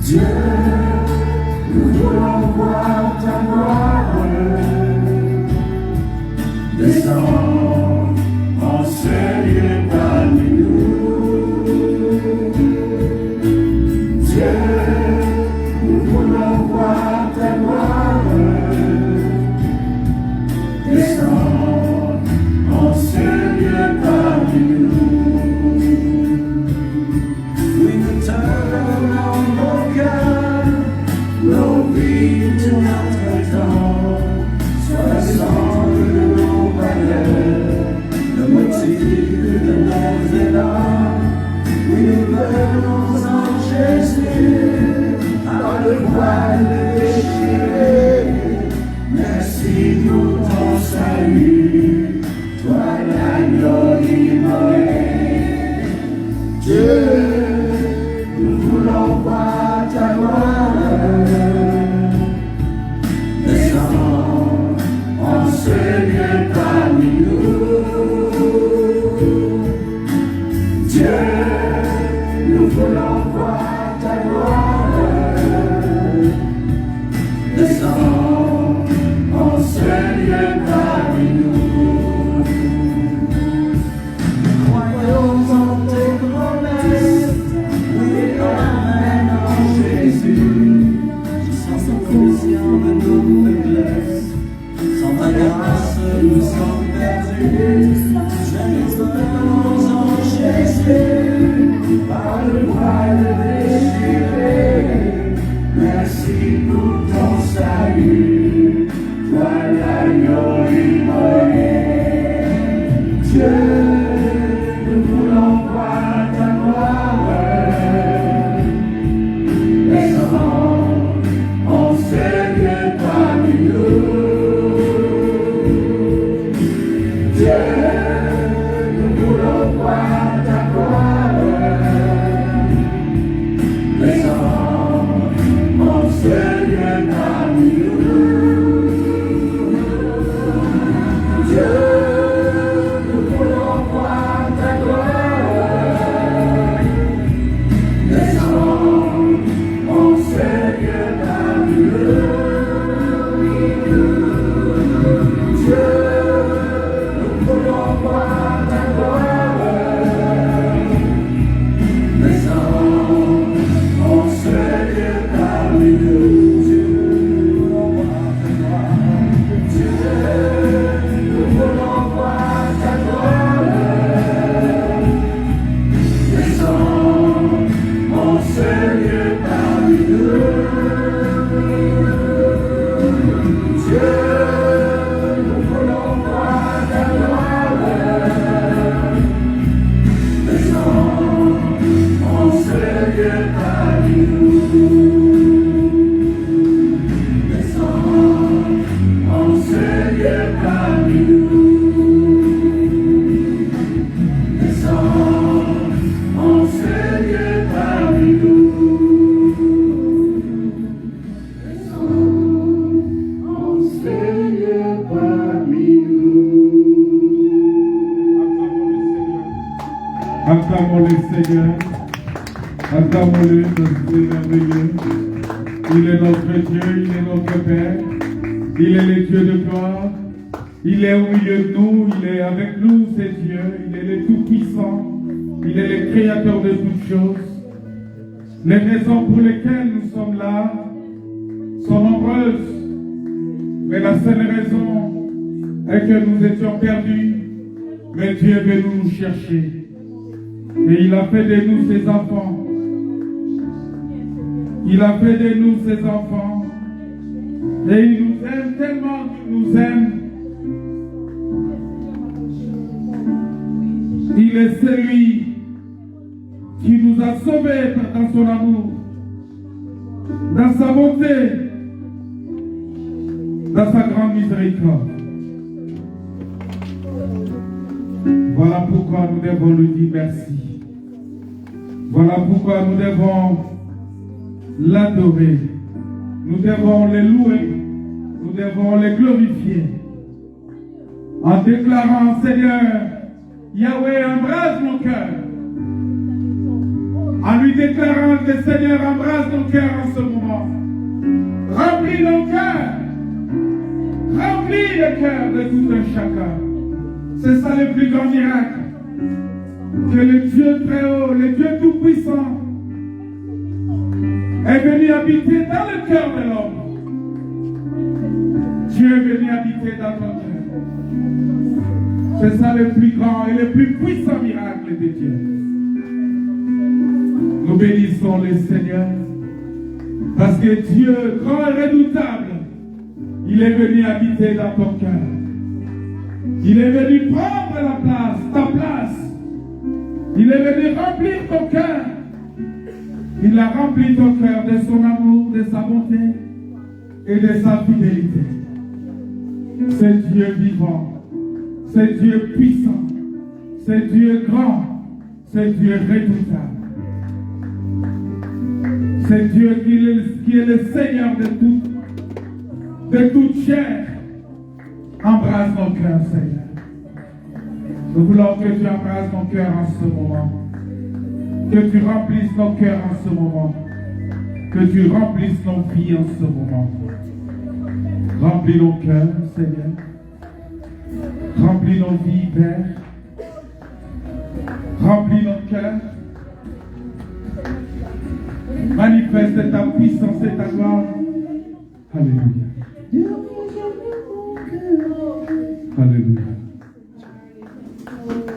Dieu, nous voulons voir ta gloire. Descends en Seigneur parmi nous. Dieu, nous voulons voir ta gloire. Descends en Seigneur parmi nous. Oui, nous t'adorons nos cœurs, nos vies de notre temps. Sois le centre de nos valeurs, le motif de nos élans. Oui, nous venons en Jésus, par le voile déchiré. Merci pour ton salut, toi l'agneau immolé. Dieu, nous voulons voir ta gloire. Descends en Seigneur parmi nous. Dieu, nous voulons voir ta gloire. Descends en Seigneur parmi nous. Nous croyons en tes promesses, oui, amen en Jésus. Sans son conscient de nos faiblesses, sans ta grâce nous sommes perdus. Nous venons en Jésus, par le voile déchiré. Merci pour ton salut, toi l'agneau immolé. Dieu, nous voulons voir ta gloire. Descends en Seigneur parmi nous. Dieu, nous voulons voir ta gloire. Descends en Seigneur parmi nous. Dieu, nous voulons voir ta gloire. Descends en Seigneur parmi nous. Dieu, nous voulons voir ta gloire. Descends en Seigneur parmi nous. Acclamons le Seigneur, acclamons-le parce qu'il est merveilleux. Il est notre Dieu, il est notre Père, il est le Dieu de gloire, il est au milieu de nous, il est avec nous, c'est Dieu, il est le Tout-Puissant, il est le Créateur de toutes choses. Les raisons pour lesquelles nous sommes là sont nombreuses, mais la seule raison est que nous étions perdus, mais Dieu est venu nous chercher. Et il a fait de nous ses enfants. Il a fait de nous ses enfants. Et il nous aime tellement qu'il nous aime. Il est celui qui nous a sauvés dans son amour, dans sa bonté, dans sa grande miséricorde. Voilà pourquoi nous devons lui dire merci. Voilà pourquoi nous devons l'adorer. Nous devons le louer. Nous devons le glorifier. En déclarant, Seigneur, Yahweh, embrasse mon cœur. En lui déclarant que Seigneur, embrasse nos cœurs en ce moment. Remplis nos cœurs. Remplis le cœur de tout un chacun. C'est ça le plus grand miracle. Que le Dieu très haut, le Dieu tout-puissant, est venu habiter dans le cœur de l'homme. Dieu est venu habiter dans ton cœur. C'est ça le plus grand et le plus puissant miracle de Dieu. Nous bénissons le Seigneur parce que Dieu, grand et redoutable, il est venu habiter dans ton cœur. Il est venu prendre la place, ta place. Il est venu remplir ton cœur. Il a rempli ton cœur de son amour, de sa bonté et de sa fidélité. C'est Dieu vivant. C'est Dieu puissant. C'est Dieu grand. C'est Dieu redoutable. C'est Dieu qui est le Seigneur de toute chair. Embrasse mon cœur, Seigneur. Nous voulons que tu embrasses mon cœur en ce moment. Que tu remplisses nos cœurs en ce moment. Que tu remplisses nos vies en ce moment. Remplis nos cœurs, Seigneur. Remplis nos vies, Père. Remplis nos cœurs. Manifeste ta puissance et ta gloire. Alléluia. Alléluia.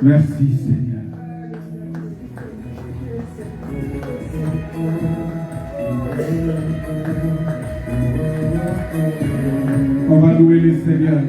Merci, Seigneur. On va louer le Seigneur.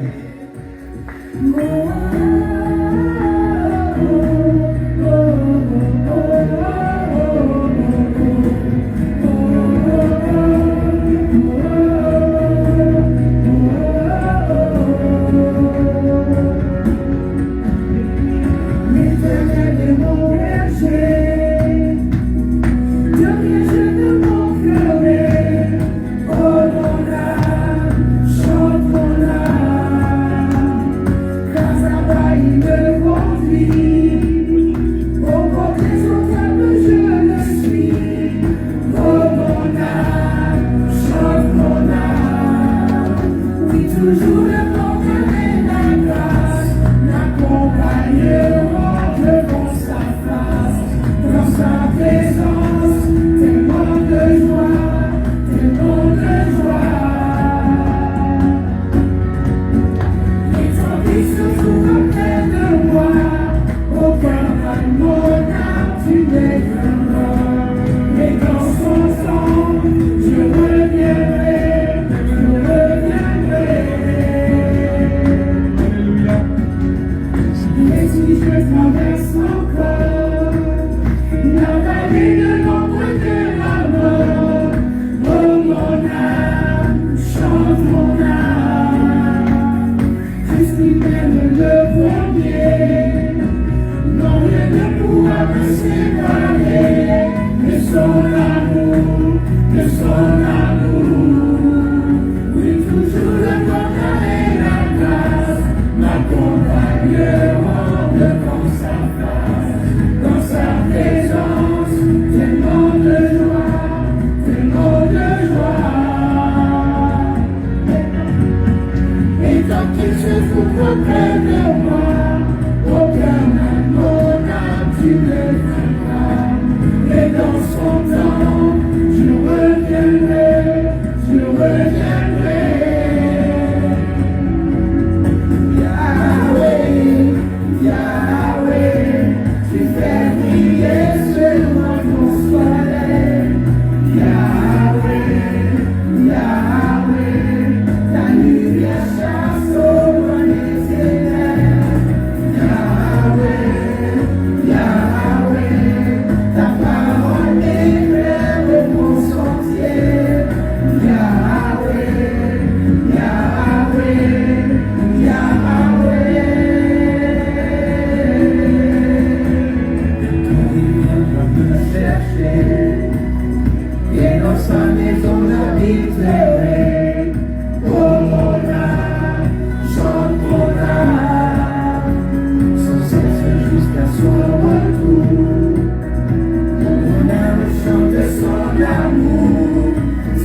chante son amour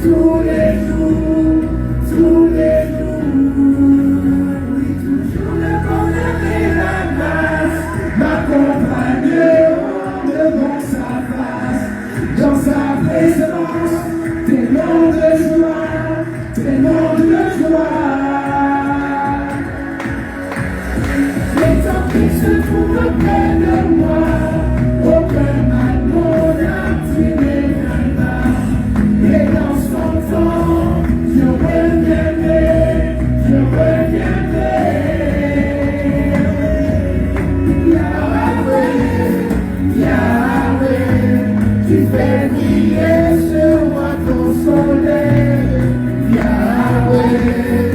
tous les jours, tous les jours. Oui, toujours le bonheur et la grâce m'accompagneront devant sa face, dans sa présence, tellement de joie, tellement de joie. Les temps qui se trouvent près de moi, aucun mal mon âme m'éteindra. Et dans son temps, je reviendrai, je reviendrai. Yahweh, Yahweh, tu fais briller sur moi ton soleil. Yahweh,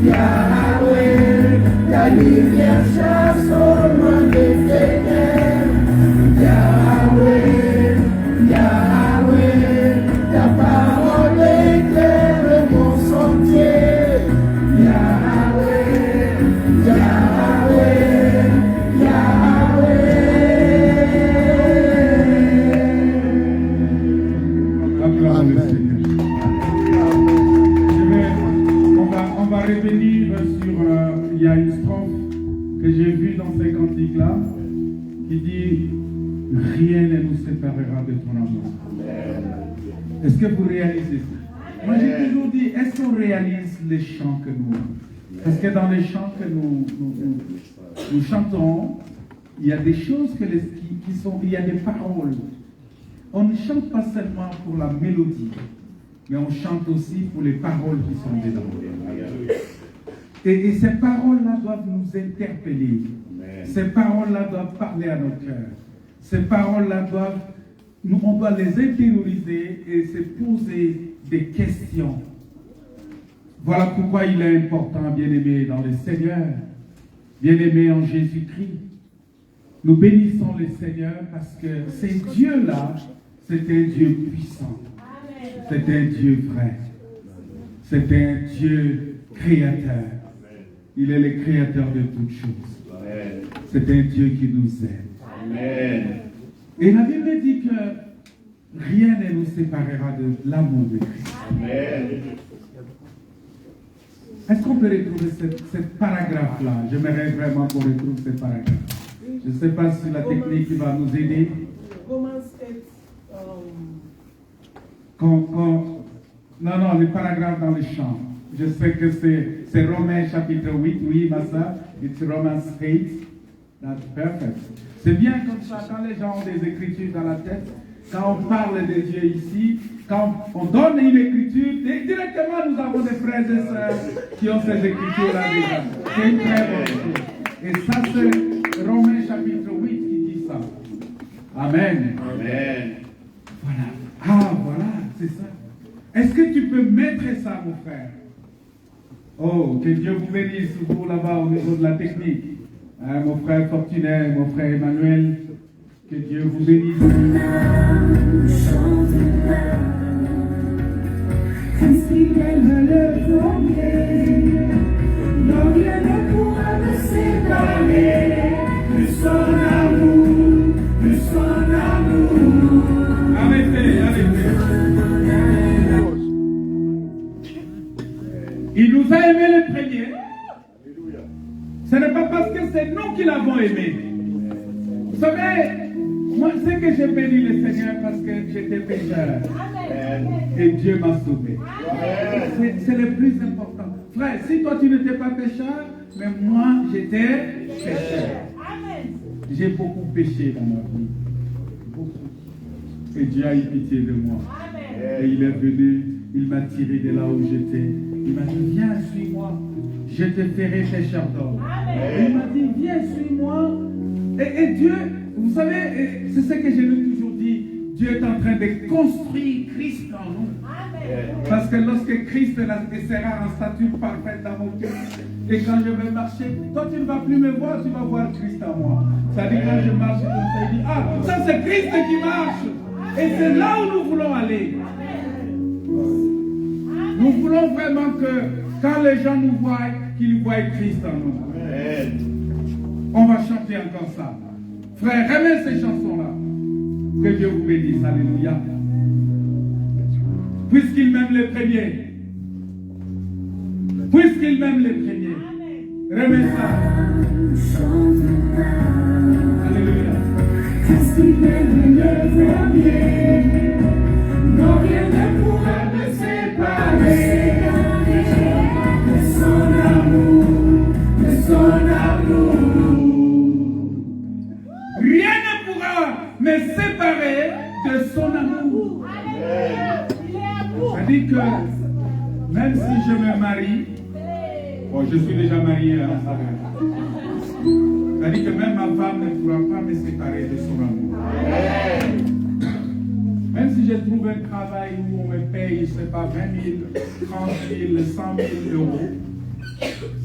Yahweh, ta lumière chasse au loin des ténèbres. Yahweh, Yahweh, ta parole éclaire mon sentier. Yahweh, Yahweh, Yahweh. Acclamons le Seigneur. On va revenir sur, il y a une strophe que j'ai vue dans ces cantiques-là, qui dit « Rien ne nous séparera de ton amour ». Est-ce que vous réalisez ça? Moi j'ai toujours dit, est-ce qu'on réalise les chants que nous... Parce que dans les chants que nous chantons, il y a des choses qui sont... Il y a des paroles. On ne chante pas seulement pour la mélodie, mais on chante aussi pour les paroles qui sont dedans. Et ces paroles-là doivent nous interpeller. Ces paroles-là doivent parler à nos cœurs. Ces paroles-là on doit les intérioriser et se poser des questions. Voilà pourquoi il est important, bien-aimés dans le Seigneur, bien-aimés en Jésus-Christ. Nous bénissons le Seigneur parce que ce Dieu-là, c'est un Dieu puissant. C'est un Dieu vrai. C'est un Dieu créateur. Il est le créateur de toutes choses. C'est un Dieu qui nous aime. Amen. Et la Bible dit que rien ne nous séparera de l'amour de Christ. Amen. Est-ce qu'on peut retrouver cette paragraphe-là? J'aimerais vraiment qu'on retrouve ce paragraphe. Je ne sais pas si la technique va nous aider. Non, les paragraphes dans les chants. Je sais que c'est Romains chapitre 8, oui, ma soeur. It's Romans 8. That's perfect. C'est bien comme ça, quand les gens ont des écritures dans la tête, quand on parle de Dieu ici, quand on donne une écriture, directement nous avons des frères et sœurs qui ont ces écritures-là déjà. C'est une très bonne chose. Et ça, c'est Romains chapitre 8 qui dit ça. Amen. Amen. Voilà. Ah, voilà, c'est ça. Est-ce que tu peux mettre ça, mon frère? Oh, que Dieu vous bénisse, vous là-bas au niveau de la technique. Hein, mon frère Fortuné, mon frère Emmanuel, que Dieu vous bénisse. Christ est le premier, non rien ne pourra me séparer de son amour, de son amour. Arrêtez. Il nous a aimés le premier. Ce n'est pas parce que c'est nous qui l'avons aimé. Vous savez, moi je sais que j'ai béni le Seigneur parce que j'étais pécheur. Et Dieu m'a sauvé. C'est le plus important. Frère, si toi tu n'étais pas pécheur, mais moi j'étais pécheur. J'ai beaucoup péché dans ma vie. Beaucoup. Et Dieu a eu pitié de moi. Et il est venu, il m'a tiré de là où j'étais. Il m'a dit, viens, suis-moi. Je te ferai pécheur d'homme. Et il m'a dit, viens, suis-moi. Et Dieu, vous savez, c'est ce que je lui ai toujours dit, Dieu est en train de construire Christ en nous. Parce que lorsque Christ sera en stature parfaite dans mon cœur, et quand je vais marcher, toi tu ne vas plus me voir, tu vas voir Christ en moi. C'est-à-dire quand je marche comme ça, il dit, ah, ça c'est Christ qui marche. Et c'est là où nous voulons aller. Nous voulons vraiment que quand les gens nous voient, qu'ils voient Christ en nous. On va chanter encore ça. Frère, remets ces chansons-là. Que Dieu vous bénisse. Alléluia. Puisqu'il m'aime les premiers. Puisqu'il m'aime les premiers. Remets ça. Alléluia. Puisqu'il m'aime les premiers. Non, rien ne pourra me séparer de son amour, de son amour. Rien ne pourra me séparer de son amour. Ça dit que même si je me marie, bon, je suis déjà marié, hein, ça dit que même ma femme ne pourra pas me séparer de son amour. Même si je trouve un travail où on me paye, je ne sais pas, 20 000, 30 000, 100 000 euros,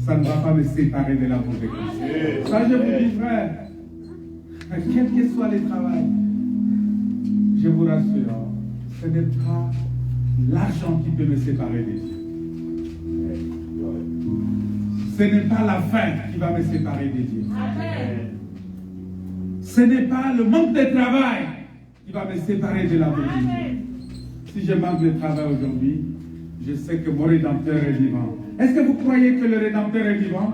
ça ne va pas me séparer de l'amour de Christ. Ça, je vous dis, frère, quel que soit le travail, je vous rassure, ce n'est pas l'argent qui peut me séparer de Dieu. Ce n'est pas la faim qui va me séparer de Dieu. Ce n'est pas le manque de travail qui va me séparer de l'amour de Dieu. Si je manque de travail aujourd'hui, je sais que mon Rédempteur est vivant. Est-ce que vous croyez que le Rédempteur est vivant?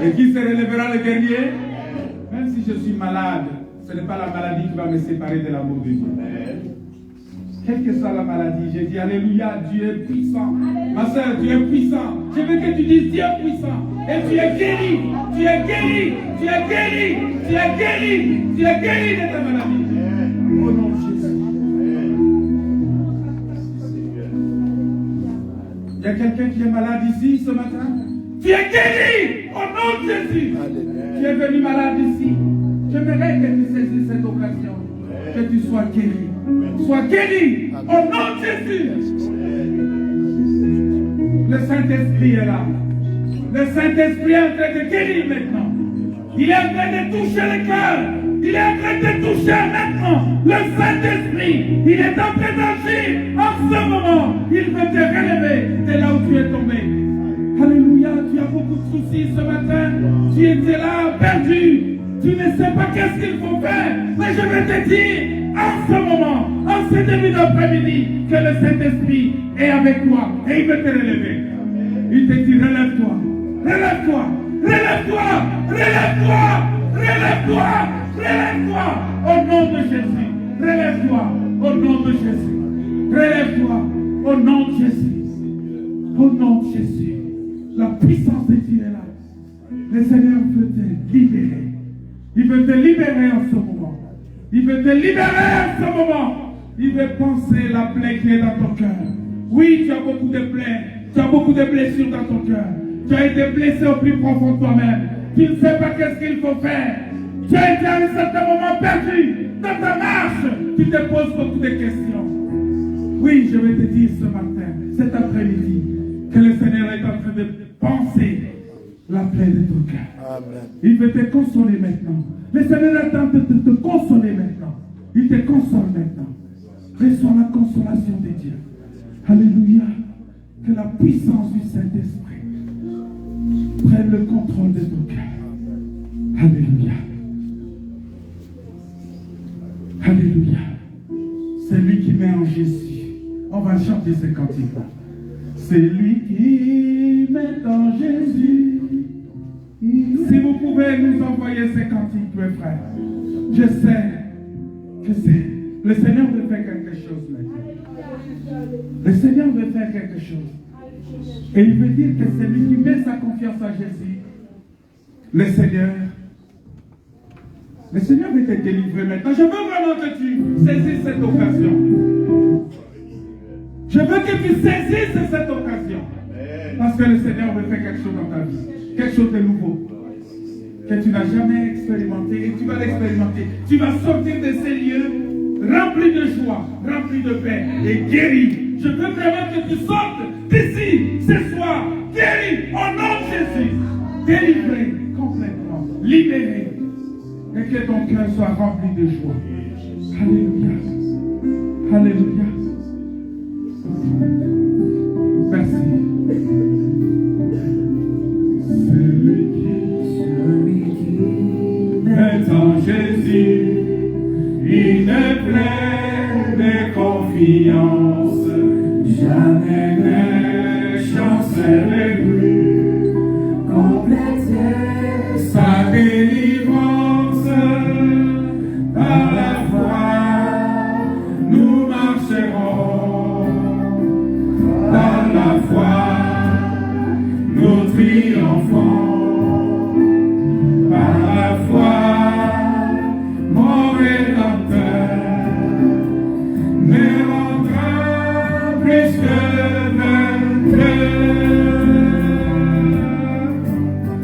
Et qui se relèvera le dernier? Même si je suis malade, ce n'est pas la maladie qui va me séparer de l'amour de Dieu. Quelle que soit la maladie, j'ai dit Alléluia, Dieu est puissant. Ma soeur, tu es puissant. Je veux que tu dises Dieu est puissant. Et tu es guéri. Tu es guéri. Tu es guéri. Tu es guéri. Tu es guéri de ta maladie. Au nom de Jésus. Il y a quelqu'un qui est malade ici ce matin? Tu es guéri au nom de Jésus. Tu es venu malade ici. J'aimerais que tu saisisses cette occasion. Que tu sois guéri. Sois guéri au nom de Jésus. Le Saint-Esprit est là. Le Saint-Esprit est en train de guérir maintenant. Il est en train de toucher le cœur. Il est en train de toucher maintenant le Saint-Esprit. Il est en train d'agir en ce moment. Il veut te relever de là où tu es tombé. Alléluia, tu as beaucoup de soucis ce matin. Tu étais là, perdu. Tu ne sais pas qu'est-ce qu'il faut faire. Mais je vais te dire, en ce moment, en ce début d'après-midi, que le Saint-Esprit est avec toi et il veut te relever. Il te dit, relève-toi, relève-toi, relève-toi, relève-toi, relève-toi, relève-toi, au nom de Jésus. Relève-toi, au nom de Jésus. Relève-toi, au nom de Jésus. Au nom de Jésus. La puissance de Dieu est là. Le Seigneur veut te libérer. Il veut te libérer en ce moment. Il veut te libérer en ce moment. Il veut penser la plaie qui est dans ton cœur. Oui, tu as beaucoup de plaies. Tu as beaucoup de blessures dans ton cœur. Tu as été blessé au plus profond de toi-même. Tu ne sais pas qu'est-ce qu'il faut faire. Tu as été à un certain moment perdu dans ta marche. Tu te poses beaucoup de questions. Oui, je vais te dire ce matin, cet après-midi, que le Seigneur est en train de penser la plaie de ton cœur. Amen. Il veut te consoler maintenant. Le Seigneur est en train de te consoler maintenant. Il te console maintenant. Reçois la consolation de Dieu. Alléluia. Que la puissance du Saint-Esprit prenne le contrôle de ton cœur. Alléluia. Alléluia. C'est lui qui met en Jésus. On va chanter ce cantique-là. C'est lui qui met en Jésus. Si vous pouvez nous envoyer ces cantiques, mes frères, je sais que le Seigneur veut faire quelque chose maintenant. Le Seigneur veut faire quelque chose. Et il veut dire que c'est lui qui met sa confiance à Jésus. Le Seigneur veut te délivrer maintenant. Je veux vraiment que tu saisisses cette occasion. Je veux que tu saisisses cette occasion. Parce que le Seigneur veut faire quelque chose dans ta vie. Quelque chose de nouveau. Que tu n'as jamais expérimenté. Et tu vas l'expérimenter. Tu vas sortir de ces lieux remplis de joie, remplis de paix et guéris. Je veux vraiment que tu sortes d'ici ce soir. Guéris au nom de Jésus. Délivré complètement. Libéré. Et que ton cœur soit rempli de joie. Alléluia. Alléluia. Merci. Celui qui met en Jésus une pleine confiance. jamais ne chancelait plus, complétait sa délivrance. Par la foi, nous marcherons. Par la foi, nous triomphons. Par la foi, mon Rédempteur me rendra plus que vainqueur.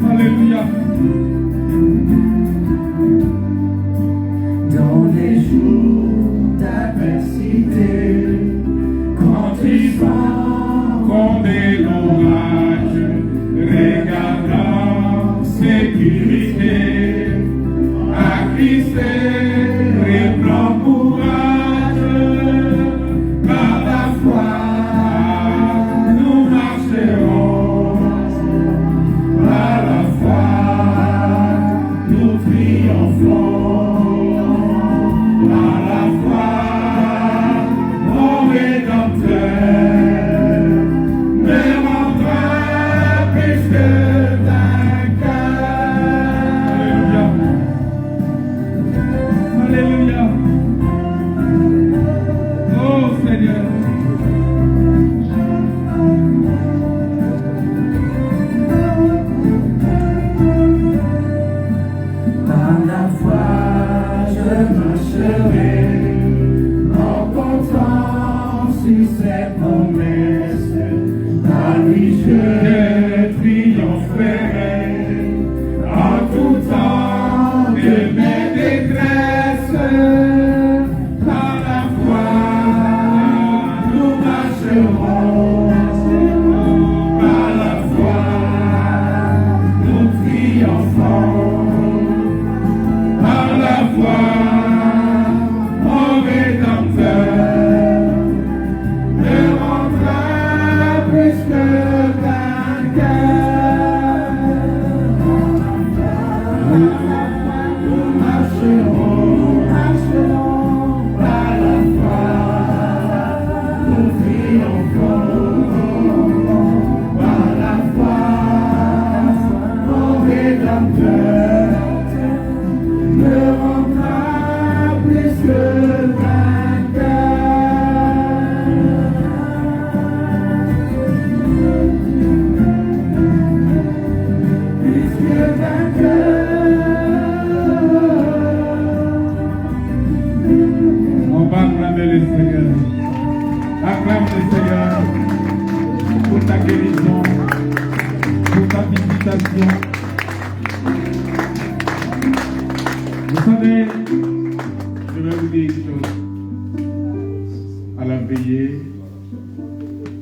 Alléluia. dans les jours d'adversité, quand ils sont Qu'on décourage, regardant sécurité, à Christ et prend courage. Par la foi, nous marcherons. Par la foi, nous triomphons. Par la foi, mon Rédempteur me rendra plus que vainqueur. Alléluia. Alléluia. Oh Seigneur. par la foi je marcherai en comptant sur ses promesses. Par lui je triompherai en tout temps de mes détresses. Par la foi, nous marcherons. Par la foi, nous triomphons. Par la foi, mon Rédempteur me rendra plus que vainqueur. Nous marcherons, par la foi, nous triomphons. Par la foi, mon Rédempteur me rendra plus que vainqueur. Plus que vainqueur. On va acclamer le Seigneur. Acclame le Seigneur pour ta guérison, pour ta visitation. Vous savez, je vais vous dire une chose. À la veillée,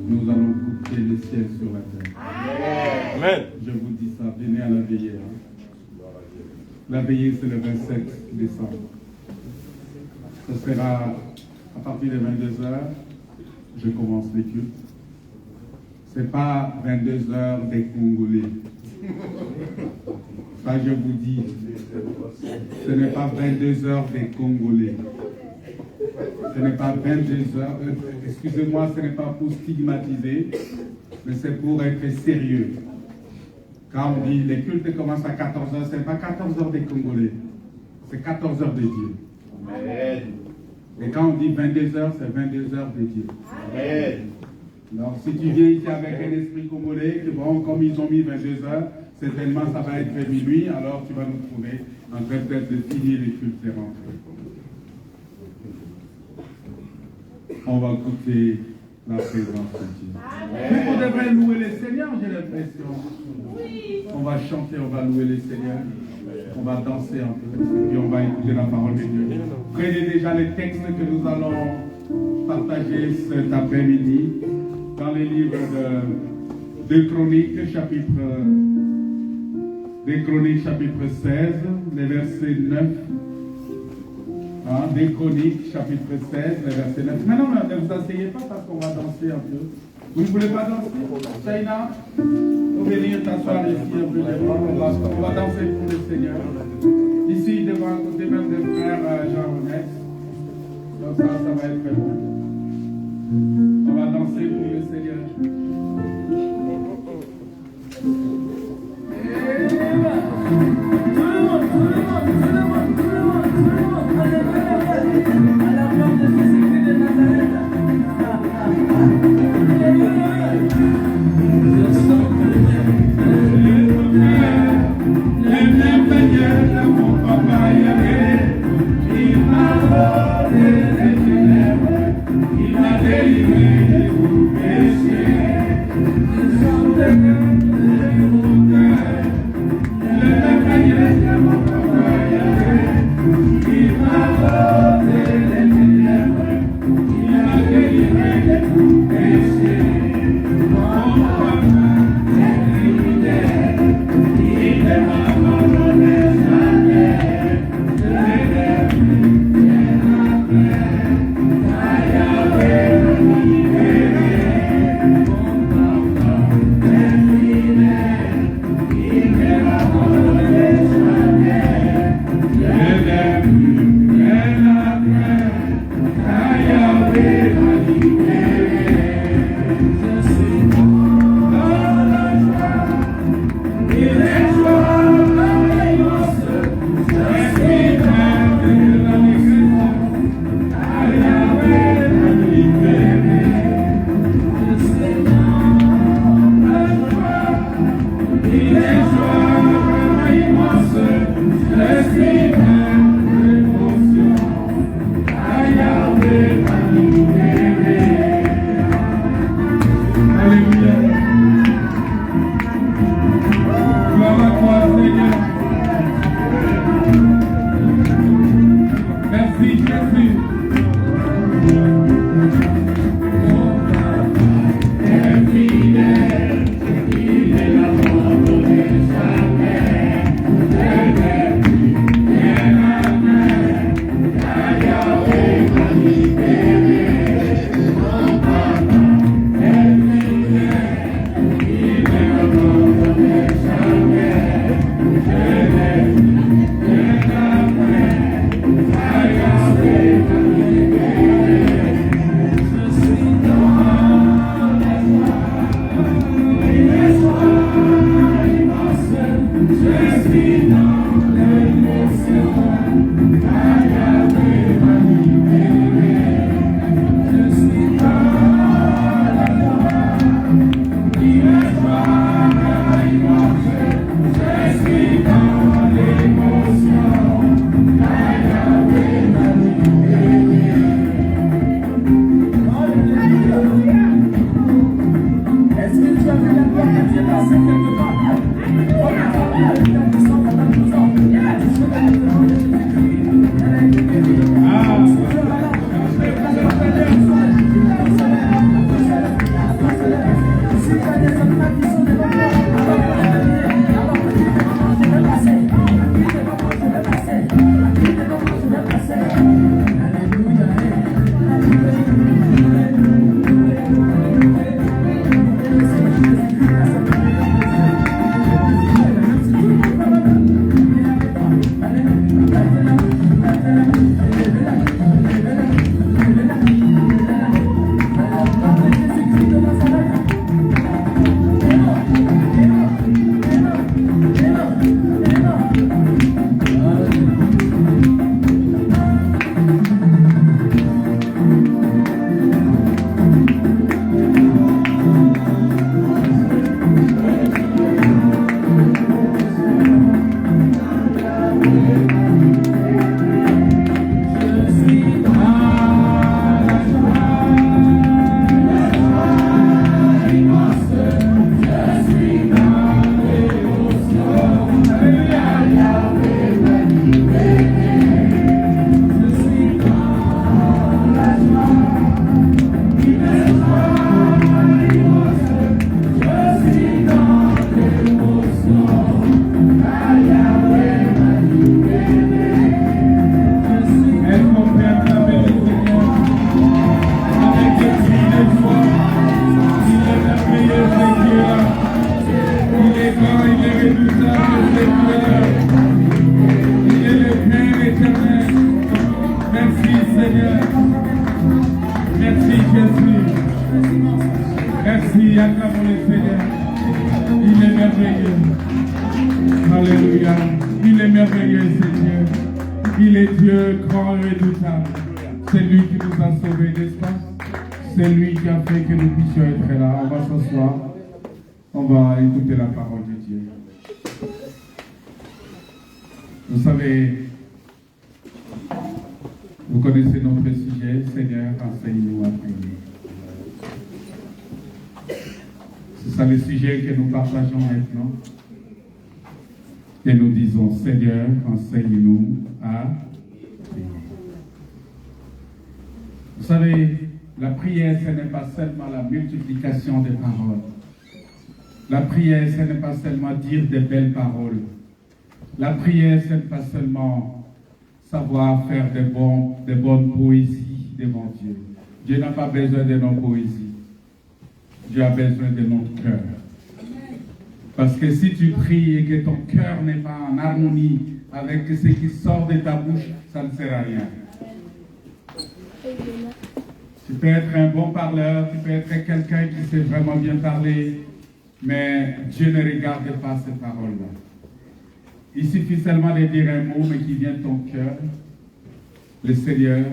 nous allons couper le ciel sur la terre. Amen. Je vous dis ça, venez à la veillée. Hein. La veillée, c'est le 27 décembre. Ce sera à partir de 22h, je commence les cultes. Ce n'est pas 22h des Congolais. Ça, je vous dis, ce n'est pas 22h des Congolais. Ce n'est pas 22h, excusez-moi, ce n'est pas pour stigmatiser, mais c'est pour être sérieux. Quand on dit les cultes commencent à 14h, ce n'est pas 14h des Congolais, c'est 14h de Dieu. Amen. Et quand on dit 22h, c'est 22h de Dieu. Amen. Donc si tu viens ici avec un esprit congolais, que bon, comme ils ont mis 22h, certainement ça va être minuit, alors tu vas nous trouver en train peut-être de finir les cultes et rentrer. On va écouter la présence de Dieu. On devrait louer le Seigneur, j'ai l'impression. On va chanter, on va louer le Seigneur. On va danser un peu et puis on va écouter la parole de Dieu. Prenez déjà les textes que nous allons partager cet après-midi dans les livres de Chroniques, chapitre 16, les versets 9. Des Chroniques, chapitre 16, les versets 9. Maintenant, ne vous asseyez pas parce qu'on va danser un peu. Vous ne voulez pas danser? China, vous venir t'asseoir ici un peu. On va danser pour le Seigneur. Ici, devant côté même de frère Jean-René. Donc ça va être très bon. On va danser pour Merci Jésus. Merci, acclamons le Seigneur. Il est merveilleux. Alléluia. Il est merveilleux, Seigneur. Il est Dieu grand et redoutable. C'est lui qui nous a sauvés, n'est-ce pas? C'est lui qui a fait que nous puissions être là. On va s'asseoir. On va écouter la parole de Dieu. Vous savez, vous connaissez notre sujet. Seigneur, enseigne-nous à prier. C'est ça le sujet que nous partageons maintenant. Et nous disons, Seigneur, enseigne-nous à prier. Vous savez, la prière, ce n'est pas seulement la multiplication des paroles. La prière, ce n'est pas seulement dire des belles paroles. La prière, ce n'est pas seulement savoir faire des bonnes poésies devant Dieu. Dieu n'a pas besoin de nos poésies. Dieu a besoin de notre cœur. Parce que si tu pries et que ton cœur n'est pas en harmonie avec ce qui sort de ta bouche, ça ne sert à rien. Tu peux être un bon parleur, tu peux être quelqu'un qui sait vraiment bien parler, mais Dieu ne regarde pas ces paroles-là. Il suffit seulement de dire un mot, mais qui vient de ton cœur. Le Seigneur,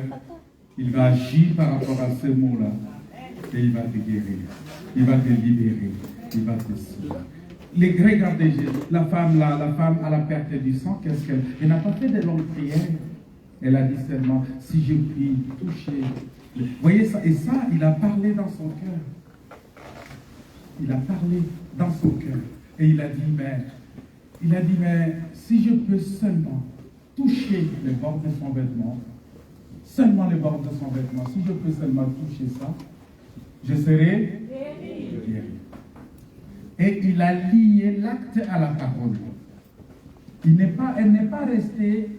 il va agir par rapport à ce mot-là, et il va te guérir, il va te libérer, il va te sauver. Regardez Jésus, la femme là, la femme à la perte du sang, qu'est-ce qu'elle... Elle n'a pas fait de longues prières. Elle a dit seulement, si je puis toucher... Vous voyez ça? Et ça, il a parlé dans son cœur. Il a parlé dans son cœur. Et il a dit, mais si je peux seulement toucher le bord de son vêtement, seulement le bord de son vêtement, si je peux seulement toucher ça, je serai guéri. Et il a lié l'acte à la parole. Elle n'est pas restée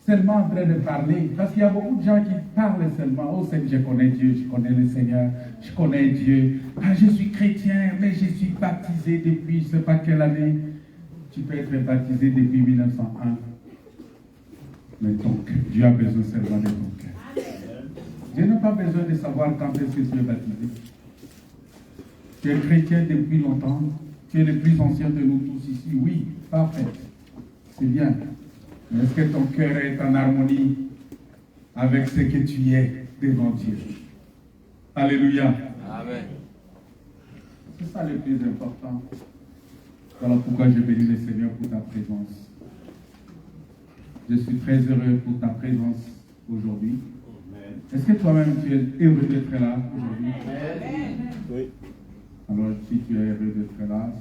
seulement en train de parler. Parce qu'il y a beaucoup de gens qui parlent seulement. Oh Seigneur, je connais Dieu, je connais le Seigneur, je connais Dieu. Ah, je suis chrétien, mais je suis baptisé depuis je ne sais pas quelle année. Tu peux être baptisé depuis 1901. Mais Dieu a besoin seulement de ton cœur. Dieu n'a pas besoin de savoir quand est-ce que tu es baptisé. Tu es chrétien depuis longtemps. Tu es le plus ancien de nous tous ici. Oui, parfait. C'est bien. Mais est-ce que ton cœur est en harmonie avec ce que tu es devant Dieu? Alléluia. Amen. C'est ça le plus important. Voilà pourquoi je bénis le Seigneur pour ta présence. Je suis très heureux pour ta présence aujourd'hui. Est-ce que toi-même tu es heureux d'être là aujourd'hui? Oui. Alors si tu es heureux d'être là,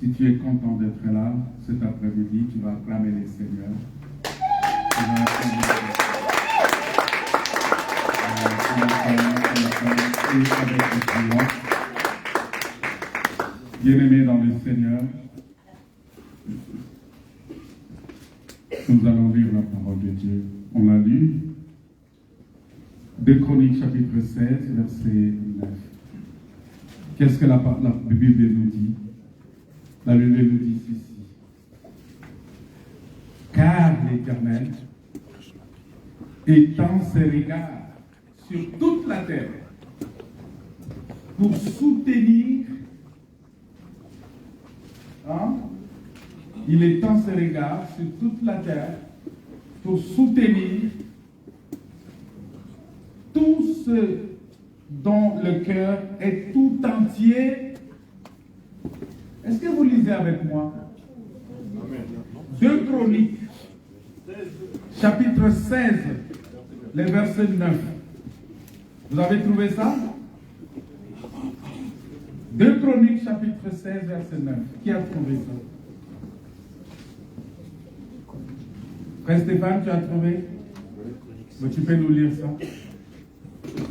si tu es content d'être là, cet après-midi, tu vas acclamer le Seigneur. Tu vas acclamer le Seigneur. Avec le Seigneur. Bien-aimés dans le Seigneur, nous allons lire la parole de Dieu. On l'a lu. 2 Chroniques chapitre 16, verset 9. Qu'est-ce que la Bible nous dit? La Bible nous dit ici. Car l'Éternel étend ses regards sur toute la terre pour soutenir. Il étend ses regards sur toute la terre pour soutenir tous ceux dont le cœur est tout entier. Est-ce que vous lisez avec moi? 2 Chroniques, chapitre 16, le verset 9. Vous avez trouvé ça? 2 Chroniques, chapitre 16, verset 9. Qui a trouvé ça? Frère Stéphane, tu as trouvé? Mais tu peux nous lire ça?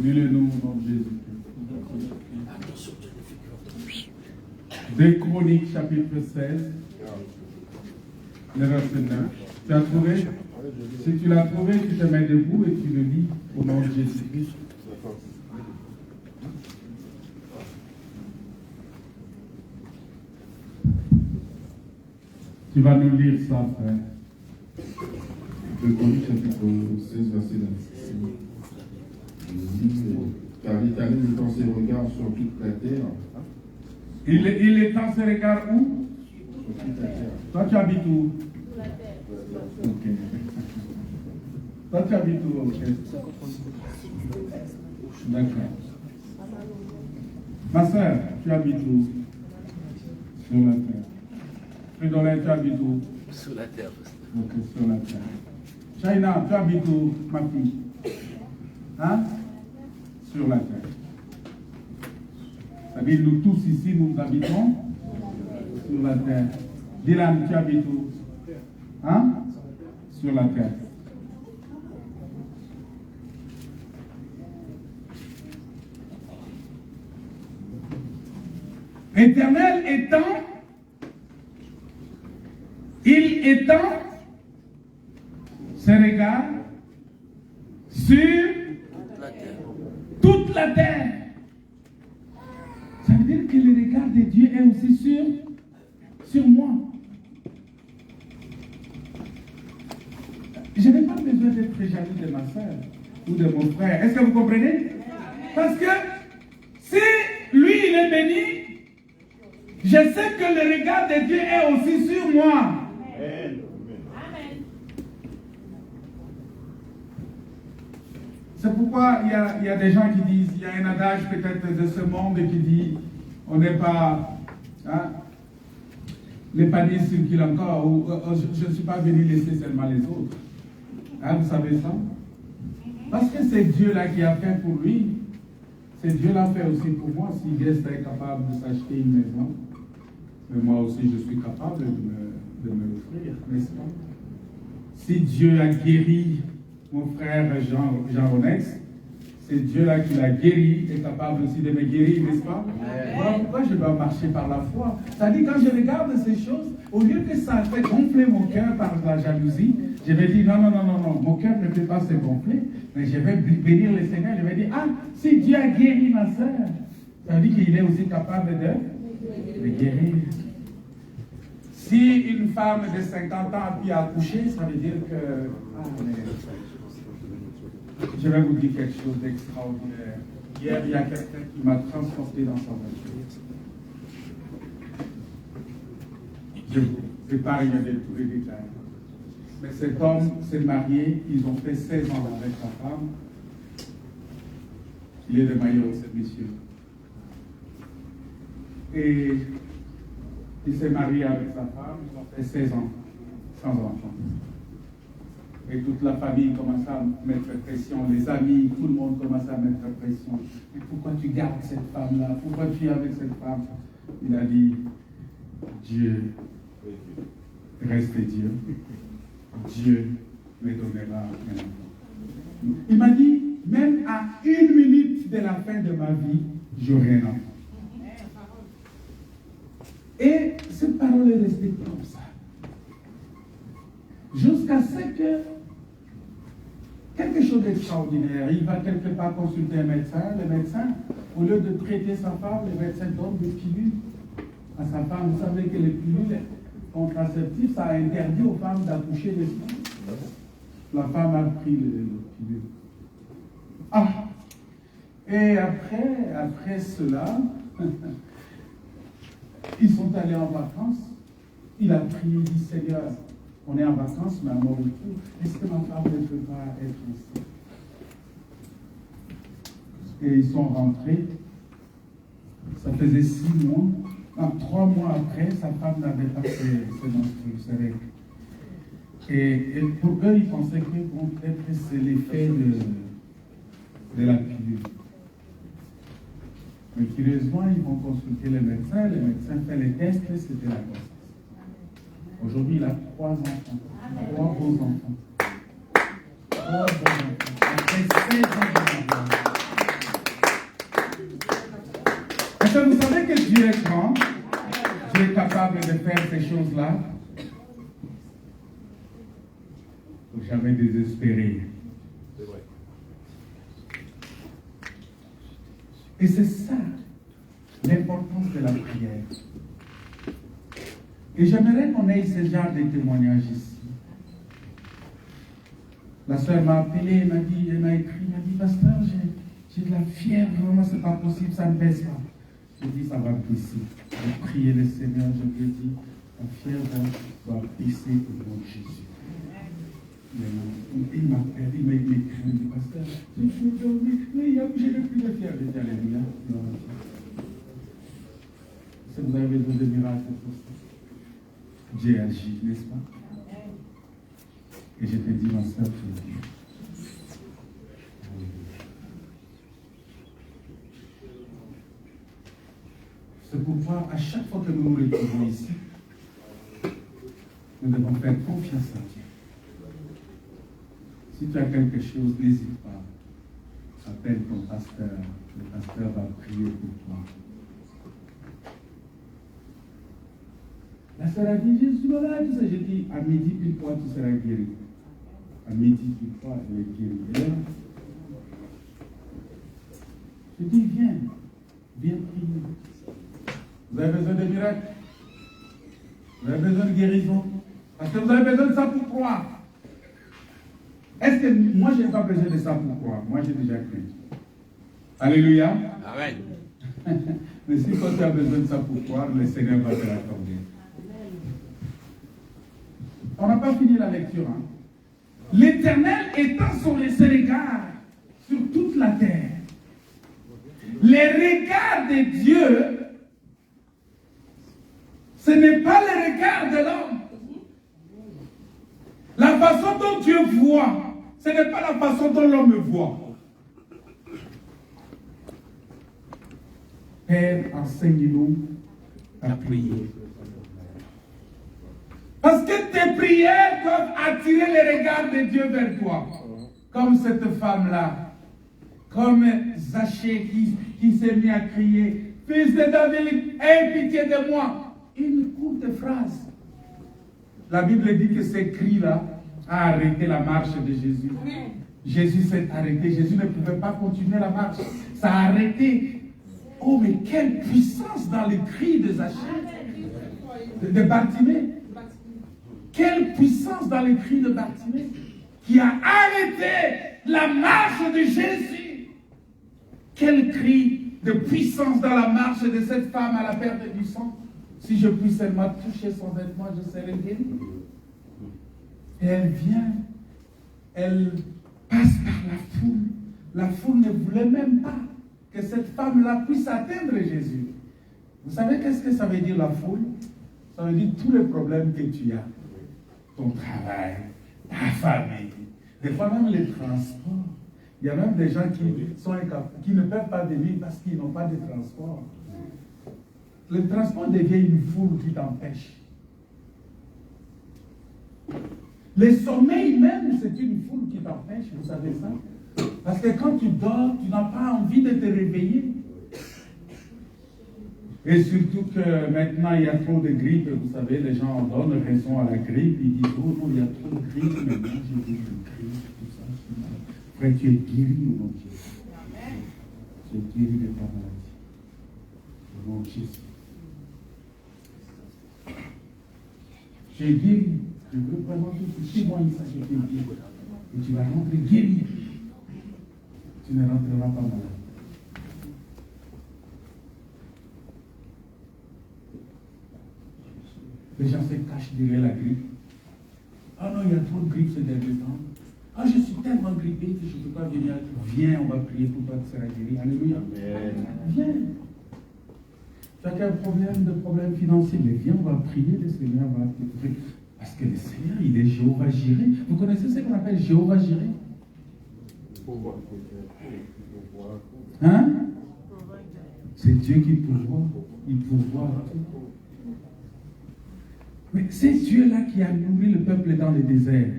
Lis-le nous au nom de Jésus. 2 Chroniques, chapitre 16, le verset 9. Tu as trouvé? Si tu l'as trouvé, tu te mets debout et tu le lis au nom de Jésus-Christ. Tu vas nous lire ça, frère. 2 Chroniques, chapitre 16, verset 9. Car l'Éternel étend ses regards sur toute la terre. Il étend ses regards où? Sur toute la terre. Toi, tu habites où? Ok. Toi, tu habites où? Ok. D'accord. Ma soeur, tu habites où? Sur la terre. Fridolin, tu habites où? Sur la terre. Ok, sur la terre. China, tu habites où, ma fille? Hein? Sur la terre. C'est-à-dire, nous tous ici, nous habitons sur la terre. Dylan, tu habites où? Hein? Sur la terre. L'Éternel étend, il étend ses regards sur toute la terre. Ça veut dire que le regard de Dieu est aussi sur moi. Je n'ai pas besoin d'être jaloux de ma soeur ou de mon frère. Est-ce que vous comprenez? Parce que si lui il est béni, je sais que le regard de Dieu est aussi sur moi. Amen. C'est pourquoi il y a des gens qui disent, il y a un adage peut-être de ce monde qui dit, on n'est pas, hein, les paniers circulent encore, ou je ne suis pas venu laisser seulement les autres. Hein, vous savez ça? Parce que c'est Dieu-là qui a fait pour lui. C'est Dieu-là fait aussi pour moi. Si Guest est capable de s'acheter une maison, mais moi aussi je suis capable de me l'offrir, n'est-ce pas? Si Dieu a guéri mon frère Jean Ronex, c'est Dieu-là qui l'a guéri, est capable aussi de me guérir, n'est-ce pas? Voilà pourquoi je dois marcher par la foi. C'est-à-dire, quand je regarde ces choses, au lieu que ça fait gonfler mon cœur par la jalousie, je vais dire non, mon cœur ne peut pas se gonfler, mais je vais bénir le Seigneur, je vais dire, ah, si Dieu a guéri ma soeur, ça veut dire qu'il est aussi capable de guérir. Si une femme de 50 ans a pu accoucher, ça veut dire que... Je vais vous dire quelque chose d'extraordinaire. Hier, il y a quelqu'un qui m'a transporté dans sa voiture. Je ne vais pas regarder tous les détails. Mais cet homme s'est marié, ils ont fait 16 ans avec sa femme. Il est de Mayotte, ce monsieur. Et il s'est marié avec sa femme, ils ont fait 16 ans, sans enfant. Et toute la famille commence à mettre pression, les amis, tout le monde commence à mettre pression. Mais pourquoi tu gardes cette femme-là? Pourquoi tu es avec cette femme? Il a dit, Dieu, reste Dieu. Dieu me donnera un enfant. Il m'a dit, même à 1 minute de la fin de ma vie, j'aurai un enfant. Et cette parole est restée comme ça. Jusqu'à ce que quelque chose d'extraordinaire, il va quelque part consulter un médecin, le médecin, au lieu de traiter sa femme, le médecin donne des pilules à sa femme. Vous savez que les pilules contraceptives, ça a interdit aux femmes d'accoucher les femmes. La femme a pris les pilules. Ah! Et après cela, ils sont allés en vacances. Il a prié, il dit, Seigneur, on est en vacances, mais à mon retour, est-ce que ma femme ne peut pas être ici? Et ils sont rentrés. Ça faisait 6 mois. 3 mois après, sa femme n'avait pas ses menstrues, ses règles. Et pour eux, ils pensaient que bon, peut-être c'est l'effet de la pilule. Mais curieusement, ils vont consulter le médecin fait les tests, c'était la grossesse. Aujourd'hui, il a 3 enfants. 3 beaux enfants. 3 beaux enfants. Après 16 ans de mariage. Est-ce que vous savez que Dieu est grand? Dieu est capable de faire ces choses-là? Il ne faut jamais désespérer. C'est vrai. Et c'est ça, l'importance de la prière. Et j'aimerais qu'on ait ce genre de témoignage ici. La sœur m'a appelé, elle m'a écrit, elle m'a dit, pasteur, la fièvre, vraiment, c'est pas possible, ça ne baisse pas. Je dis, ça va baisser. J'ai prié le Seigneur, je lui ai dit, la fièvre va baisser au nom de Jésus. Il m'appelle, il m'a écrit, il dit, pasteur, je suis dormi, mais je n'ai plus de fièvre. Je dis, alléluia. Si vous avez besoin de miracles pour ça, Dieu agit, n'est-ce pas? Et je te dis, ma soeur, tu es Dieu. C'est pourquoi, à chaque fois que nous nous retrouvons ici, nous devons faire confiance à Dieu. Si tu as quelque chose, n'hésite pas. Appelle ton pasteur. Le pasteur va prier pour toi. La sœur a dit, je suis malade, tout ça. J'ai dit, à midi, pile fois, tu seras guéri. À midi, pile fois, elle est guérie. Et là, je dis, viens prier. Vous avez besoin de miracles? Vous avez besoin de guérison? Parce que vous avez besoin de ça pour croire. Est-ce que moi, je n'ai pas besoin de ça pour croire? Moi, j'ai déjà cru. Alléluia. Amen. Mais si toi, tu as besoin de ça pour croire, le Seigneur va te l'accorder. On n'a pas fini la lecture. Hein? L'Éternel étend son regard sur toute la terre. Les regards de Dieu, ce n'est pas le regard de l'homme. La façon dont Dieu voit, ce n'est pas la façon dont l'homme voit. Père, enseigne-nous à prier. Parce que tes prières doivent attirer les regards de Dieu vers toi. Comme cette femme-là. Comme Zachée qui s'est mis à crier, Fils de David, aie pitié de moi. Une courte phrase. La Bible dit que ces cris-là ont arrêté la marche de Jésus. Jésus s'est arrêté. Jésus ne pouvait pas continuer la marche. Ça a arrêté. Oh, mais quelle puissance dans les cris de Zachée, de Bartimée. Quelle puissance dans les cris de Bartimée qui a arrêté la marche de Jésus. Quel cri de puissance dans la marche de cette femme à la perte du sang. Si je puis seulement toucher son vêtement, je serai guéri. Et elle vient, elle passe par la foule. La foule ne voulait même pas que cette femme-là puisse atteindre Jésus. Vous savez qu'est-ce que ça veut dire la foule? Ça veut dire tous les problèmes que tu as. Ton travail, ta famille, des fois même les transports. Il y a même des gens qui ne peuvent pas venir parce qu'ils n'ont pas de transport. Le transport devient une foule qui t'empêche. Le sommeil même, c'est une foule qui t'empêche, vous savez ça? Parce que quand tu dors, tu n'as pas envie de te réveiller. Et surtout que maintenant, il y a trop de grippe, vous savez, les gens donnent raison à la grippe, ils disent, oh non, il y a trop de grippe, maintenant j'ai dit de grippe, tout ça. Après, tu es guéri au nom de Jésus. Tu es guéri de ta maladie. Au nom de Jésus. Tu es guéri. Je veux vraiment que chez moi, il s'agit de guéri. Et tu vas rentrer guéri. Tu ne rentreras pas malade. Les gens se cachent derrière la grippe. Ah non, il y a trop de grippe ces derniers temps. Ah, je suis tellement grippé que je ne peux pas venir. Viens, on va prier pour toi, tu seras guéri. Alléluia. Viens. Tu as quel problème financier? Mais viens, on va prier, le Seigneur va te prier. Parce que le Seigneur, il est Jéhovah Jireh. Vous connaissez ce qu'on appelle Jéhovah Jireh? Hein? C'est Dieu qui pourvoit. Il pourvoit tout. Mais c'est Dieu-là qui a nourri le peuple dans le désert.